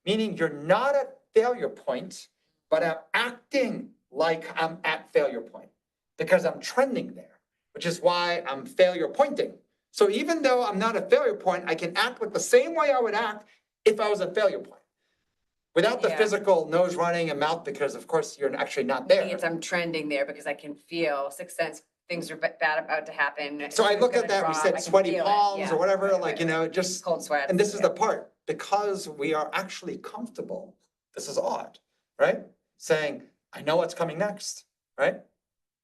meaning you're not at failure point, but I'm acting like I'm at failure point because I'm trending there, which is why I'm failure pointing. So even though I'm not at failure point, I can act like the same way I would act if I was at failure point. Without the Yeah. physical nose running and mouth, because of course you're actually not there. Maybe it's I'm trending there because I can feel, sixth sense, things are bad about to happen. So I shoe's look gonna at that, we drop, I said can sweaty feel it, palms yeah. or whatever, Right, like, right, you know, right. just, Cold sweats. and this is yeah. the part, because we are actually comfortable, this is odd, right? Saying, I know what's coming next, right?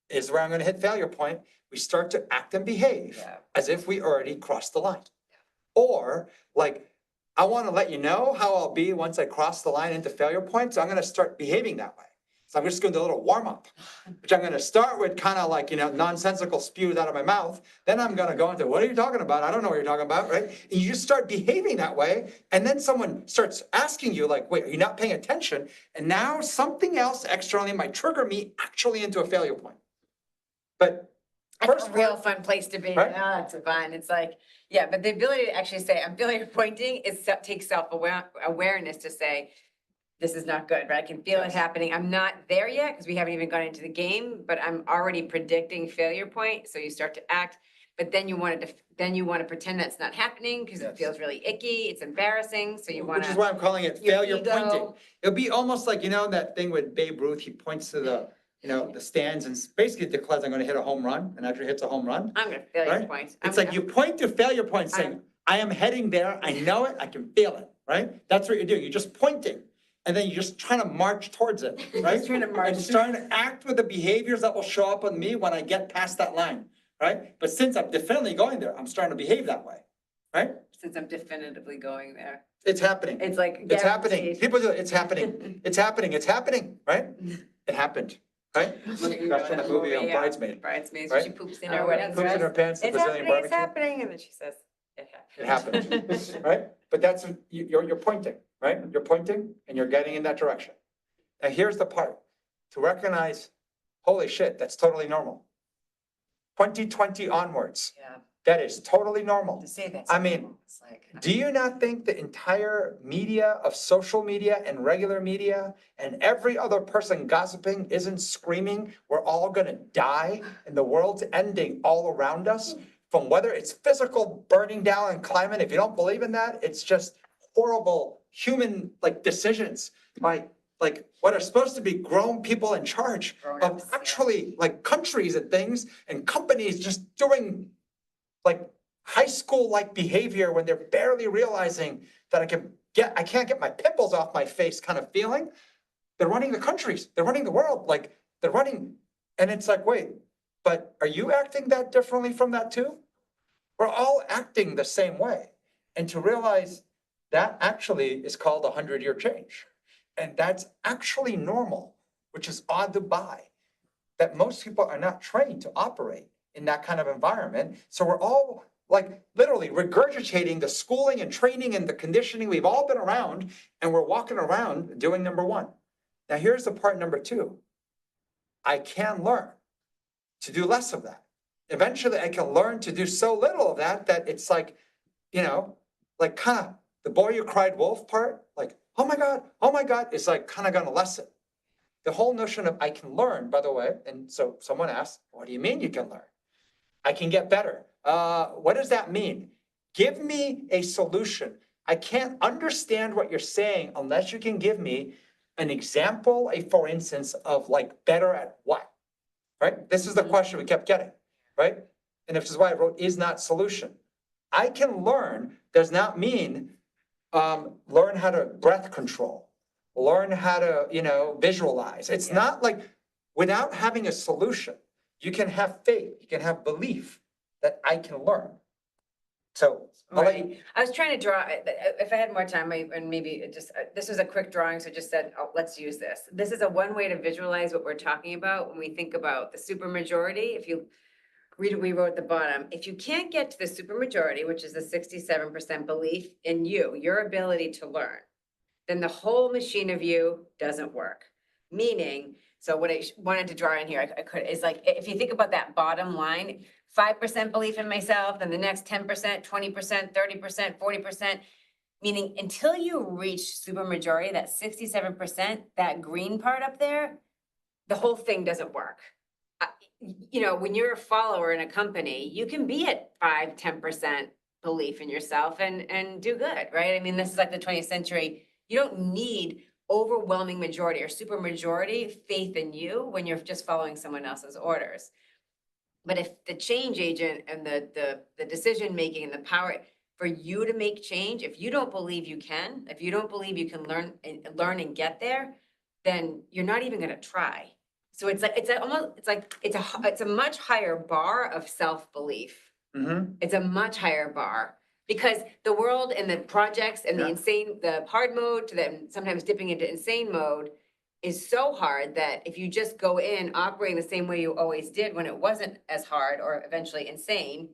Is where I'm gonna hit failure point. We start to act and behave Yeah. as if we already crossed the line. Or like, I wanna let you know how I'll be once I cross the line into failure point, so I'm gonna start behaving that way. So I'm just gonna do a little warm up, which I'm gonna start with kind of like, you know, nonsensical spews out of my mouth. Then I'm gonna go into, what are you talking about? I don't know what you're talking about, right? And you just start behaving that way. And then someone starts asking you like, wait, are you not paying attention? And now something else externally might trigger me actually into a failure point. But That's first a real part, fun place to be. Right? That's fun. It's like, yeah, but the ability to actually say, I'm failure pointing is takes self-awareness to say, this is not good, right? I can feel it Yes. happening. I'm not there yet because we haven't even gone into the game, but I'm already predicting failure point. So you start to act, but then you want to pretend that's not happening because it Yes. feels really icky. It's embarrassing. So you want which is to, why I'm calling it your failure ego. pointing. It'll be almost like, you know, that thing with Babe Ruth, he points to the, you know, the stands and basically declares I'm gonna hit a home run and actually hits a home run. I'm going to failure Right? point. It's like you point to failure point saying, I am heading there, I know it, I can feel it, right? That's what you're doing, you're just pointing. And then you're just trying to march towards it, right? Just trying to march. And starting to act with the behaviors that will show up on me when I get past that line, right? But since I'm definitely going there, I'm starting to behave that way, right? Since I'm definitively going there. It's happening. It's like It's happening. guaranteed. People do it. It's happening. It's happening. It's happening, right? It happened, right? That's from the movie Bridesmaid. Bridesmaids, Right? she poops in her wedding Poops in her dress. pants, the It's Brazilian happening, it's barbecue. happening, and then she says, it It happened. happened, right? But that's, you're pointing, right? You're pointing and you're getting in that direction. And here's the part, to recognize, holy shit, that's totally normal. 2020 onwards, Yeah, that is totally normal. to say that. I mean, It's like, Do you not think the entire media of social media and regular media and every other person gossiping isn't screaming, we're all gonna die and the world's ending all around us? From whether it's physical burning down and climate, if you don't believe in that, it's just horrible human like decisions by like what are supposed to be grown people in charge of Grown-ups, yeah. actually like countries and things and companies just doing like high school-like behavior when they're barely realizing that I can't get my pimples off my face kind of feeling. They're running the countries, they're running the world, like they're running, and it's like, wait, but are you acting that differently from that too? We're all acting the same way. And to realize that actually is called a 100-year change. And that's actually normal, which is odd to buy, that most people are not trained to operate in that kind of environment. So we're all like literally regurgitating the schooling and training and the conditioning we've all been around, and we're walking around doing number one. Now here's the part number two. I can learn to do less of that. Eventually I can learn to do so little of that that it's like, you know, like kind of the boy who cried wolf part, like, oh my God, is like kind of gonna lessen. The whole notion of I can learn, by the way, and so someone asked, what do you mean you can learn? I can get better. What does that mean? Give me a solution. I can't understand what you're saying unless you can give me an example, a for instance of like better at what, right? This is the question we kept getting, right? And this is why I wrote is not solution. I can learn does not mean learn how to breath control, learn how to, visualize. It's not like without having a solution. You can have faith, you can have belief that I can learn. So I'll let you, I was trying to draw, if I had more time, and maybe it just, this was a quick drawing, so I just said, oh, let's use this. This is a one way to visualize what we're talking about when we think about the supermajority. If you read what we wrote at the bottom, if you can't get to the supermajority, which is the 67% belief in you, your ability to learn, then the whole machine of you doesn't work. Meaning, so what I wanted to draw in here, I could, is like, if you think about that bottom line, 5% belief in myself, then the next 10%, 20%, 30%, 40%, meaning until you reach supermajority, that 67%, that green part up there, the whole thing doesn't work. You know, when you're a follower in a company, you can be at 5, 10% belief in yourself and do good, right? I mean, this is like the 20th century. You don't need overwhelming majority or super majority faith in you when you're just following someone else's orders. But if the change agent and the decision making and the power for you to make change, if you don't believe you can, if you don't believe you can learn and get there, then you're not even going to try. So it's a much higher bar of self-belief. Mhm. It's a much higher bar. Because the world and the projects and Yeah. the hard mode to then sometimes dipping into insane mode is so hard that if you just go in operating the same way you always did when it wasn't as hard or eventually insane,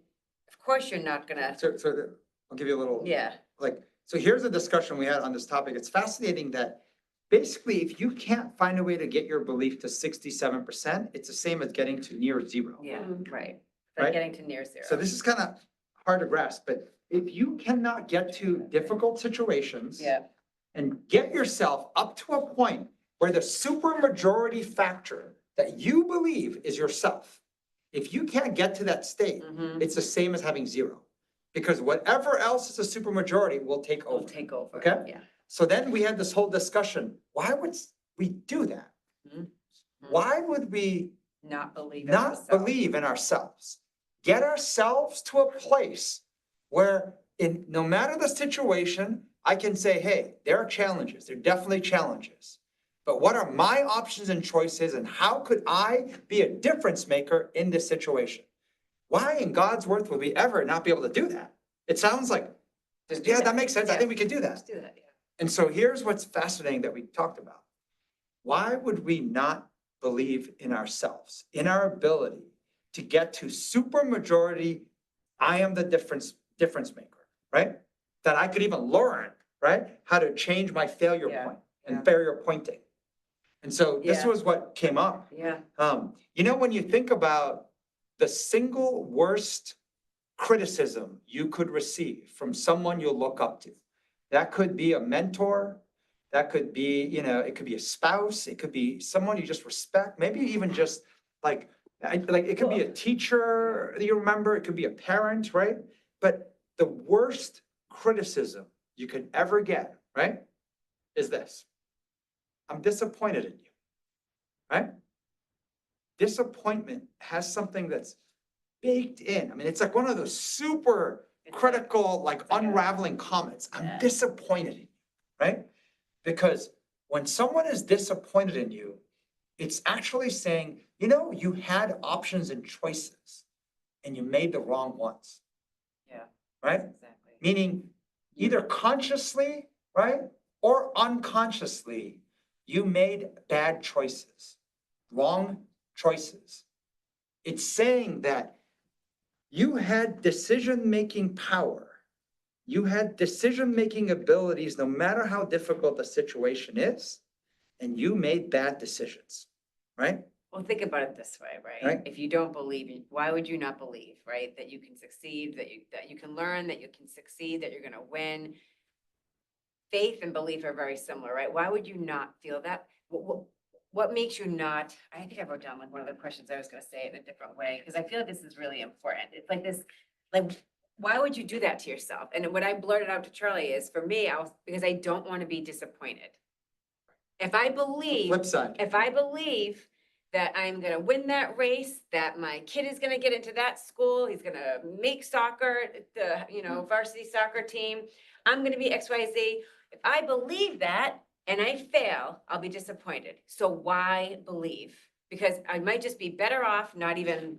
of course you're not gonna, I'll give you a little. yeah. So here's a discussion we had on this topic. It's fascinating that basically if you can't find a way to get your belief to 67%, it's the same as getting to near zero. Yeah, right. Right? Like getting to near zero. So this is kind of hard to grasp, but if you cannot get to difficult situations. Yeah, And get yourself up to a point where the supermajority factor that you believe is yourself, if you can't get to that state, mhm. it's the same as having zero. Because whatever else is a supermajority will take Will over. take over. Okay. Yeah. So then we had this whole discussion, why would we do that? Mhm. Why would we Not believe in not ourselves. believe in ourselves? Get ourselves to a place where no matter the situation, I can say, hey, there are challenges, there are definitely challenges. But what are my options and choices and how could I be a difference maker in this situation? Why in God's worth would we ever not be able to do that? It sounds like, Just do yeah, that makes sense. I Yeah. think we can do that. Let's do that, yeah. And so here's what's fascinating that we talked about. Why would we not believe in ourselves, in our ability to get to supermajority? I am the difference maker, right? That I could even learn, right? How to change my failure Yeah, point yeah. and failure pointing. And so this Yeah. was what came up. Yeah, When you think about the single worst criticism you could receive from someone you look up to, that could be a mentor, that could be, it could be a spouse, it could be someone you just respect, maybe even just it could be a teacher that you remember, it could be a parent, right? But the worst criticism you could ever get, right, is this. I'm disappointed in you, right? Disappointment has something that's baked in. I mean, it's like one of those super critical, unraveling comments. I'm Yeah. disappointed in you, right? Because when someone is disappointed in you, it's actually saying, you had options and choices and you made the wrong ones, yeah, right? exactly. Meaning either consciously, right, or unconsciously, you made bad choices, wrong choices. It's saying that you had decision-making power. You had decision-making abilities, no matter how difficult the situation is, and you made bad decisions, right? Well, think about it this way, right? Right. If you don't believe, why would you not believe, right? That you can succeed, that you can learn, that you can succeed, that you're gonna win. Faith and belief are very similar, right? Why would you not feel that? What makes you not, I think I wrote down one of the questions I was gonna say it in a different way, because I feel like this is really important. It's like this, why would you do that to yourself? And what I blurted out to Charlie is, for me, because I don't want to be disappointed. If I believe Flip side. that I'm gonna win that race, that my kid is gonna get into that school, he's gonna make soccer, the varsity soccer team, I'm gonna be XYZ. If I believe that and I fail, I'll be disappointed. So why believe? because I might just be better off not even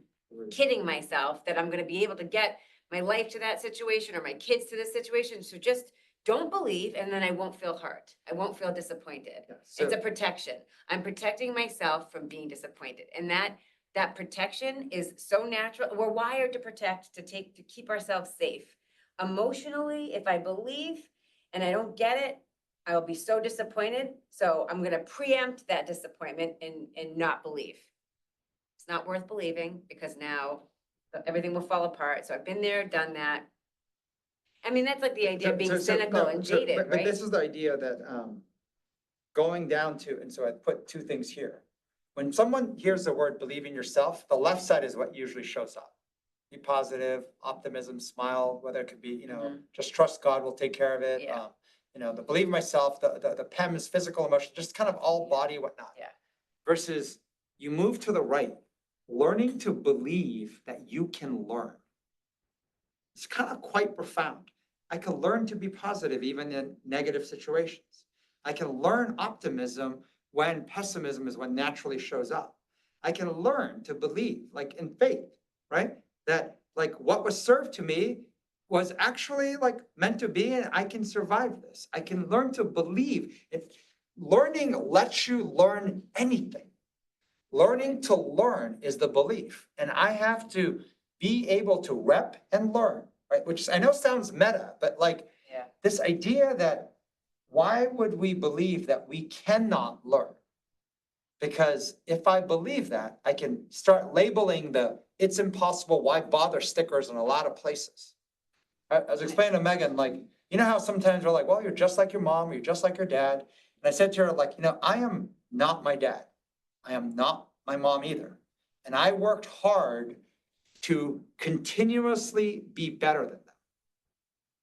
kidding myself that I'm gonna be able to get my life to that situation or my kids to this situation. So just don't believe, and then I won't feel hurt. I won't feel disappointed. It's a protection. I'm protecting myself from being disappointed. And that protection is so natural. We're wired to protect, to keep ourselves safe. Emotionally, if I believe and I don't get it, I will be so disappointed. So I'm gonna preempt that disappointment and not believe. It's not worth believing because now everything will fall apart. So I've been there, done that. I mean, that's like the idea of being cynical no, and jaded, but right? this is the idea that, going down to, and so I put two things here. When someone hears the word believe in yourself, the left side is what usually shows up. Be positive, optimism, smile, whether it could be, just trust God will take care of it. Yeah. The believe in myself, the PEM is physical, emotion, just kind of all body, whatnot. Yeah. Versus you move to the right, learning to believe that you can learn. It's kind of quite profound. I can learn to be positive even in negative situations. I can learn optimism when pessimism is what naturally shows up. I can learn to believe, like in faith, right? That like what was served to me was actually like meant to be, and I can survive this. I can learn to believe. Learning lets you learn anything. Learning to learn is the belief. And I have to be able to rep and learn, right? Which I know sounds meta, but like this idea that why would we believe that we cannot learn? Because if I believe that, I can start labeling the it's impossible, why bother stickers in a lot of places. I was explaining to Megan, like, you know how sometimes we're like, well, you're just like your mom, or you're just like your dad. And I said to her, like, I am not my dad. I am not my mom either. And I worked hard to continuously be better than them.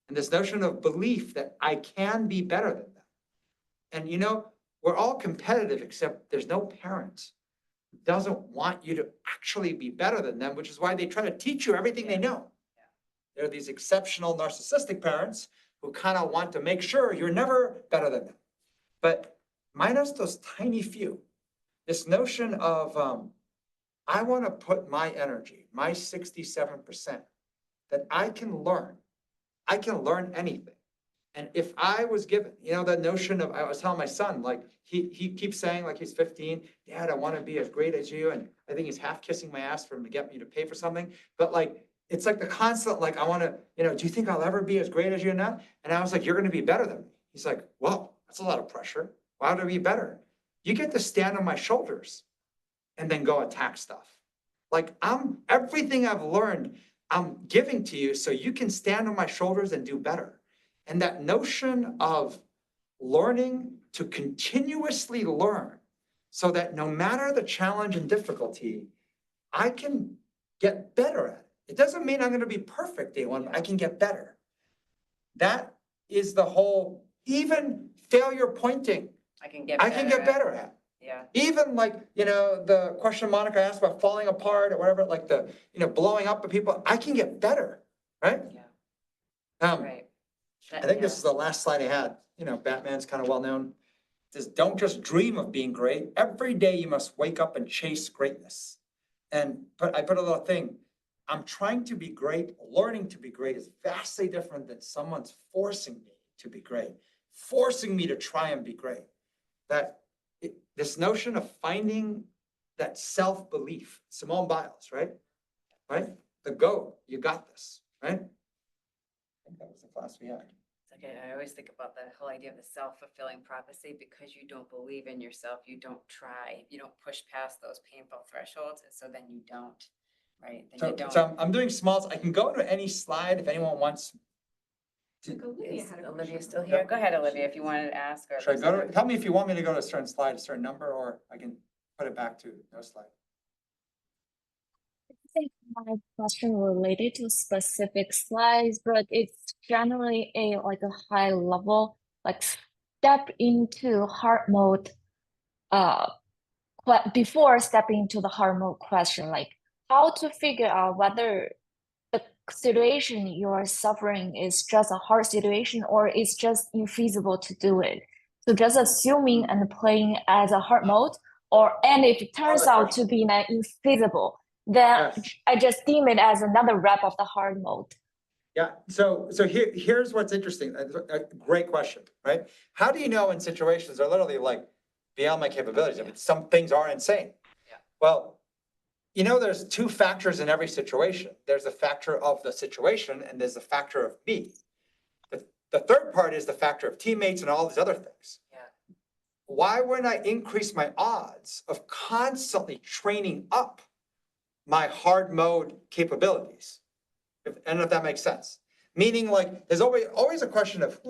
And this notion of belief that I can be better than them. And we're all competitive, except there's no parent who doesn't want you to actually be better than them, which is why they try to teach you everything they know. There are these exceptional narcissistic parents who kind of want to make sure you're never better than them. But minus those tiny few, this notion of I want to put my energy, my 67%, that I can learn anything. And if I was given, that notion of, I was telling my son, like, he keeps saying, like, he's 15, Dad, I want to be as great as you. And I think he's half kissing my ass for him to get me to pay for something. But like, it's like the constant, like, I want to, do you think I'll ever be as great as you now? And I was like, you're going to be better than me. He's like, well, that's a lot of pressure. Why would I be better? You get to stand on my shoulders and then go attack stuff. Like everything I've learned, I'm giving to you so you can stand on my shoulders and do better. And that notion of learning to continuously learn so that no matter the challenge and difficulty, I can get better at it. It doesn't mean I'm going to be perfect day one, but I can get better. That is the whole, even failure pointing, I can get better at. Yeah. Even like, the question Monica asked about falling apart or whatever, like the, blowing up at people, I can get better, right? Yeah. Right. I think this is the last slide I had. Batman's kind of well known. It says, don't just dream of being great. Every day you must wake up and chase greatness. But I put a little thing. I'm trying to be great. Learning to be great is vastly different than someone's forcing me to be great, forcing me to try and be great. This notion of finding that self-belief, Simone Biles, right? The go, you got this, right? I think that was the class we had. Okay, I always think about the whole idea of the self-fulfilling prophecy. Because you don't believe in yourself, you don't try, you don't push past those painful thresholds, and so then you don't, right? Then you don't. So I'm doing smalls. I can go to any slide if anyone wants. Is Olivia still here? Go ahead, Olivia, if you wanted to ask. Or Should I go to, tell me if you want me to go to a certain slide, a certain number, or I can put it back to no slide. I think my question related to specific slides, but it's generally a high level, like step into hard mode before stepping into the hard mode question, like how to figure out whether the situation you're suffering is just a hard situation or it's just infeasible to do it. So just assuming and playing as a hard mode, and if it turns Other out to question. be infeasible, then Yes. I just deem it as another rep of the hard mode. Yeah, so here's what's interesting, a great question, right? How do you know in situations that are literally like beyond my capabilities, I mean, some things are insane? Yeah. Well, you know, there's two factors in every situation. There's the factor of the situation and there's the factor of me. The third part is the factor of teammates and all these other things. Yeah. Why wouldn't I increase my odds of constantly training up my hard mode capabilities? I don't know if that makes sense. Meaning like, there's always a question of,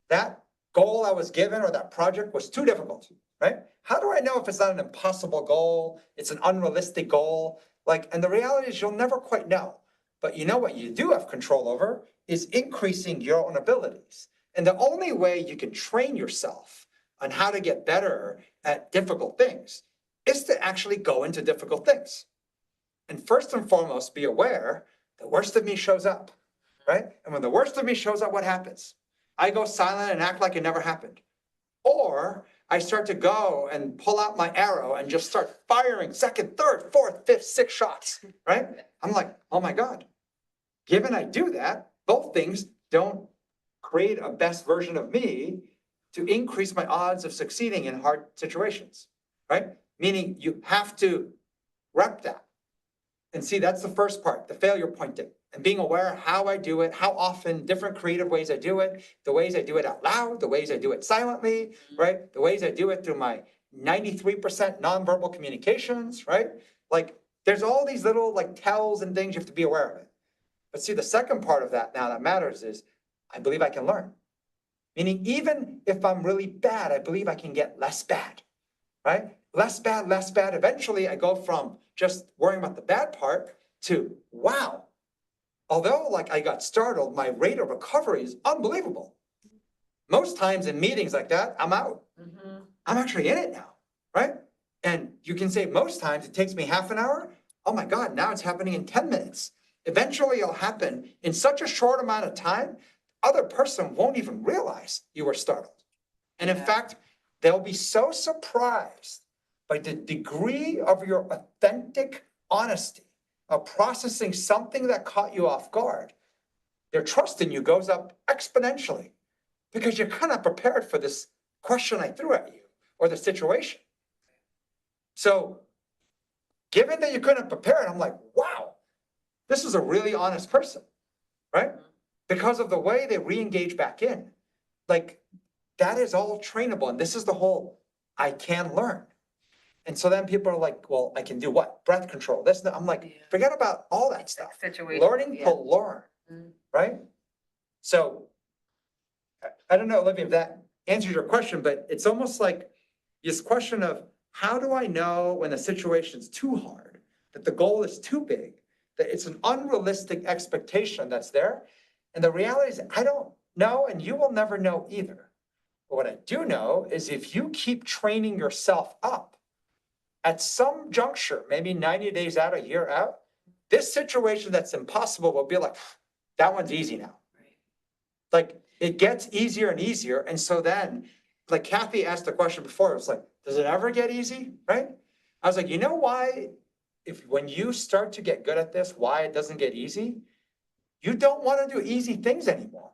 that goal I was given or that project was too difficult, right? How do I know if it's not an impossible goal? It's an unrealistic goal? Like, and the reality is you'll never quite know. But you know what you do have control over is increasing your own abilities. And the only way you can train yourself on how to get better at difficult things is to actually go into difficult things. And first and foremost, be aware the worst of me shows up, right? And when the worst of me shows up, what happens? I go silent and act like it never happened. Or I start to go and pull out my arrow and just start firing second, third, fourth, fifth, sixth shots, right? I'm like, oh my God. Given I do that, both things don't create a best version of me to increase my odds of succeeding in hard situations, right? Meaning you have to rep that. And see, that's the first part, the failure pointing, and being aware of how I do it, how often, different creative ways I do it, the ways I do it out loud, the ways I do it silently, right? The ways I do it through my 93% nonverbal communications, right? Like, there's all these little like tells and things you have to be aware of it. But see, the second part of that now that matters is I believe I can learn. Meaning, even if I'm really bad, I believe I can get less bad, right? Less bad, less bad. Eventually, I go from just worrying about the bad part to, wow, although like I got startled, my rate of recovery is unbelievable. Most times in meetings like that, I'm out. I'm actually in it now, right? And you can say most times it takes me half an hour. Oh my God, now it's happening in 10 minutes. Eventually it'll happen in such a short amount of time, other person won't even realize you were startled. And in fact, they'll be so surprised by the degree of your authentic honesty of processing something that caught you off guard. Their trust in you goes up exponentially because you're kind of prepared for this question I threw at you or the situation. So given that you couldn't prepare it, I'm like, wow, this is a really honest person, right? Because of the way they re-engage back in. Like, that is all trainable. And this is the whole, I can learn. And so then people are like, well, I can do what? Breath control. This, I'm like, forget about all that stuff. Situation. Learning to learn, right? So I don't know, Olivia, if that answers your question, but it's almost like this question of how do I know when the situation's too hard, that the goal is too big, that it's an unrealistic expectation that's there. And the reality is I don't know, and you will never know either. But what I do know is if you keep training yourself up, at some juncture, maybe 90 days out, a year out, this situation that's impossible will be like, that one's easy now. Like, it gets easier and easier. And so then, like Kathy asked the question before, it was like, does it ever get easy, right? I was like, you know why, when you start to get good at this, why it doesn't get easy? You don't want to do easy things anymore.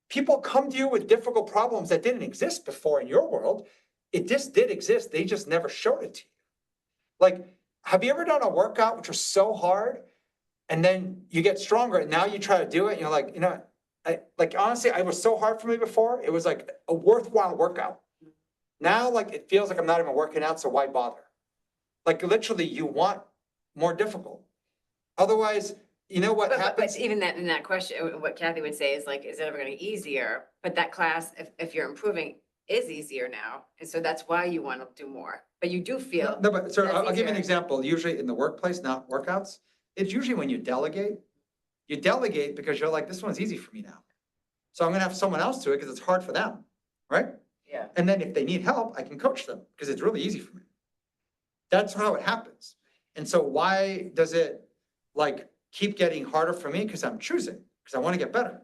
People come to you with difficult problems that didn't exist before in your world. It just did exist. They just never showed it to you. Like, have you ever done a workout which was so hard and then you get stronger and now you try to do it and you're like, you know, honestly, it was so hard for me before. It was like a worthwhile workout. Now, like, it feels like I'm not even working out, so why bother? Like, literally, you want more difficult. Otherwise, you know what happens? But even that, in that question, what Kathy would say is like, is it ever gonna be easier? But that class, if you're improving, is easier now. And so that's why you want to do more. But you do feel. No, but sir, that's I'll give you an easier. example. Usually in the workplace, not workouts, it's usually when you delegate. You delegate because you're like, this one's easy for me now. So I'm gonna have someone else do it because it's hard for them, right? Yeah. And then if they need help, I can coach them because it's really easy for me. That's how it happens. And so why does it like keep getting harder for me? Because I'm choosing, because I want to get better.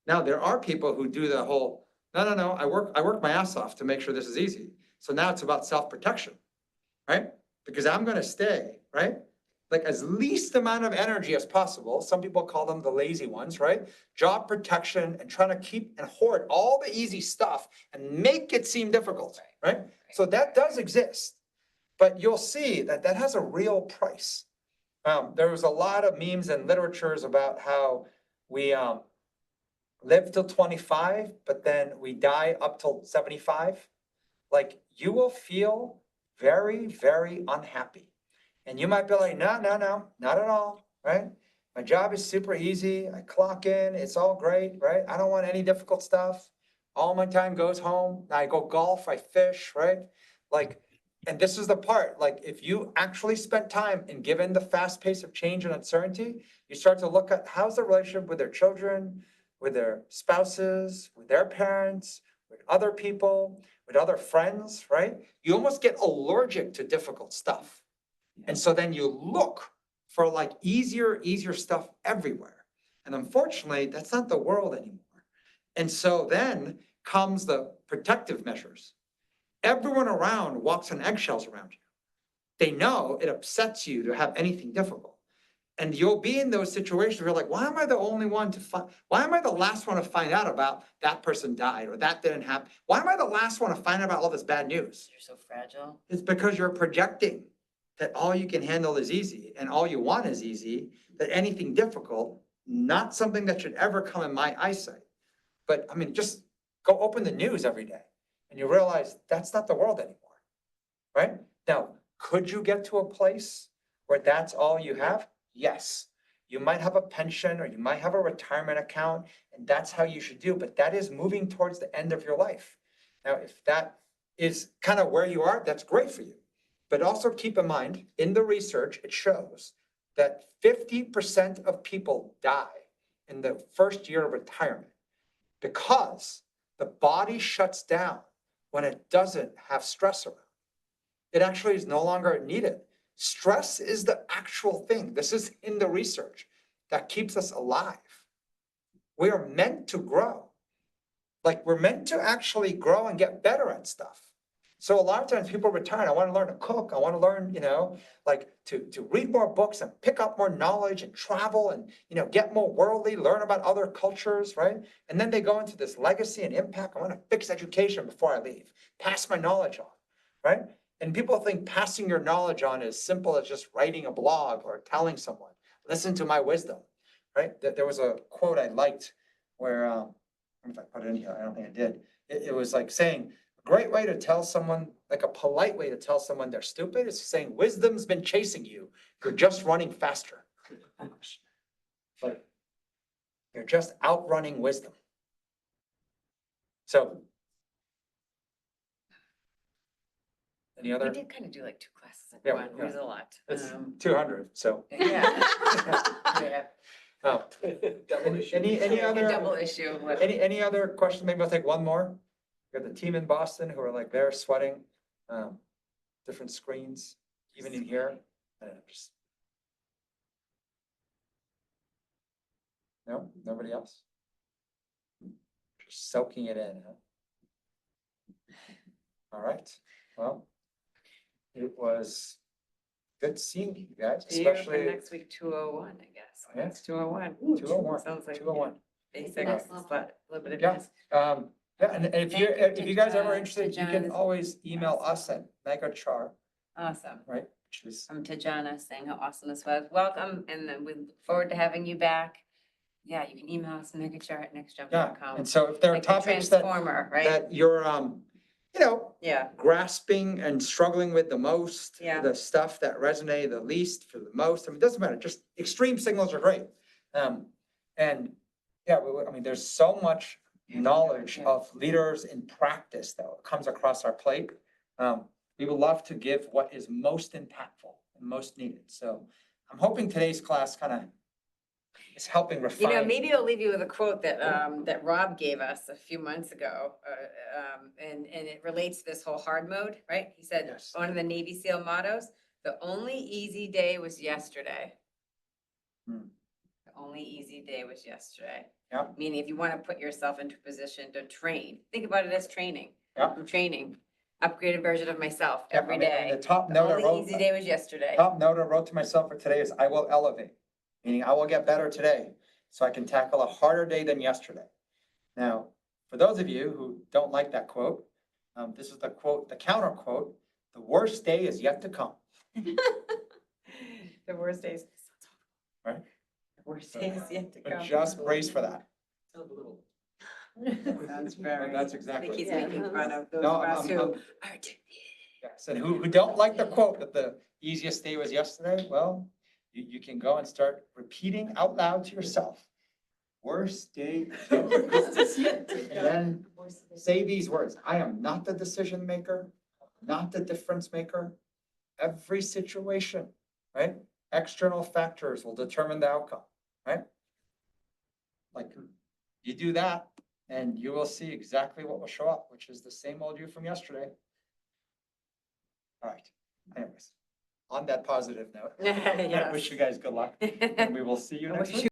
Now, there are people who do the whole, no, I work my ass off to make sure this is easy. So now it's about self-protection, right? Because I'm gonna stay, right? Like as least amount of energy as possible. Some people call them the lazy ones, right? Job protection and trying to keep and hoard all the easy stuff and make it seem difficult, right? So that does exist, but you'll see that that has a real price. There was a lot of memes and literatures about how we live till 25, but then we die up till 75. Like you will feel very, very unhappy. And you might be like, no, no, no, not at all, right? My job is super easy. I clock in, it's all great, right? I don't want any difficult stuff. All my time goes home. I go golf, I fish, right? Like, and this is the part, like if you actually spent time and given the fast pace of change and uncertainty, you start to look at how's the relationship with their children, with their spouses, with their parents, with other people, with other friends, right? You almost get allergic to difficult stuff. And so then you look for like easier stuff everywhere. And unfortunately, that's not the world anymore. And so then comes the protective measures. Everyone around walks on eggshells around you. They know it upsets you to have anything difficult. And you'll be in those situations where you're like, why am I the only one to find, why am I the last one to find out about that person died or that didn't happen? Why am I the last one to find out about all this bad news? You're so fragile. It's because you're projecting that all you can handle is easy and all you want is easy, that anything difficult, not something that should ever come in my eyesight. But I mean, just go open the news every day and you realize that's not the world anymore, right? Now, could you get to a place where that's all you have? Yes. You might have a pension or you might have a retirement account and that's how you should do, but that is moving towards the end of your life. Now, if that is kind of where you are, that's great for you. But also keep in mind, in the research, it shows that 50% of people die in the first year of retirement because the body shuts down when it doesn't have stress around. It actually is no longer needed. Stress is the actual thing. This is in the research that keeps us alive. We are meant to grow. Like we're meant to actually grow and get better at stuff. So a lot of times people retire, I want to learn to cook. I want to learn, like to read more books and pick up more knowledge and travel and, get more worldly, learn about other cultures, right? And then they go into this legacy and impact. I want to fix education before I leave, pass my knowledge on, right? And people think passing your knowledge on is simple as just writing a blog or telling someone, listen to my wisdom, right? There was a quote I liked where, I don't know if I put it in here, I don't think I did. It was like saying, great way to tell someone, like a polite way to tell someone they're stupid is saying, wisdom's been chasing you. You're just running faster. But you're just outrunning wisdom. So, any We other? did kind of do like 2 classes in Yeah, one, yeah. it was a lot. It's 200, so. Yeah. Yeah. Oh. Any A other? double issue. with- Any other questions? Maybe I'll take one more. We got the team in Boston who are like there sweating, different screens, even in here. Just... No, nobody else? Just soaking it in, huh? All right, well, it was good seeing you guys, See you for especially next week, 201, I guess. Yeah. It's 201. 201, Sounds like 201. basic, Next a level. little bit of Yeah. this. Yeah, and if Thank you if you guys to ever John- interested, to you can John's- always email us at megachar, Awesome. right? Which is, To Jana saying how awesome this was. Welcome, and then we look forward to having you back. Yeah, you can email us megachar@nextjump.com. and so if there are Like the topics that transformer, right? that you're Yeah, grasping and struggling with the most, Yeah. the stuff that resonated the least for the most, I mean, it doesn't matter, just extreme signals are great. And yeah, I mean, there's so much knowledge Yeah. of leaders in practice that comes across our plate. We would love to give what is most impactful and most needed. So I'm hoping today's class kind of is helping refine. maybe I'll leave you with a quote that, that Rob gave us a few months ago. And it relates to this whole hard mode, right? He said, Yes. one of the Navy SEAL mottos, the only easy day was yesterday. Hmm. The only easy day was yesterday. Yeah. Meaning if you want to put yourself into a position to train, think about it as training. Yeah. I'm training. upgraded version of myself Yeah, I every mean, and day. the top The note I only wrote. easy day was yesterday. Top note I wrote to myself for today is I will elevate, meaning I will get better today so I can tackle a harder day than yesterday. Now, for those of you who don't like that quote, this is the quote, the counter quote, the worst day is yet to come. The worst days. Right. The worst days yet to But come. just brace for that. Sounds a little. That's very. That's I exactly. think he's Yeah. making fun of those No, of us I'm- who I'm- are. Yes, and who don't like the quote that the easiest day was yesterday, well, you can go and start repeating out loud to yourself. Worst day. And then say these words, I am not the decision maker, not the difference maker. Every situation, right? External factors will determine the outcome, right? Like, you do that and you will see exactly what will show up, which is the same old you from yesterday. All right, anyways, on that positive note, I Yes. wish you guys good luck and we will see you I next wish week.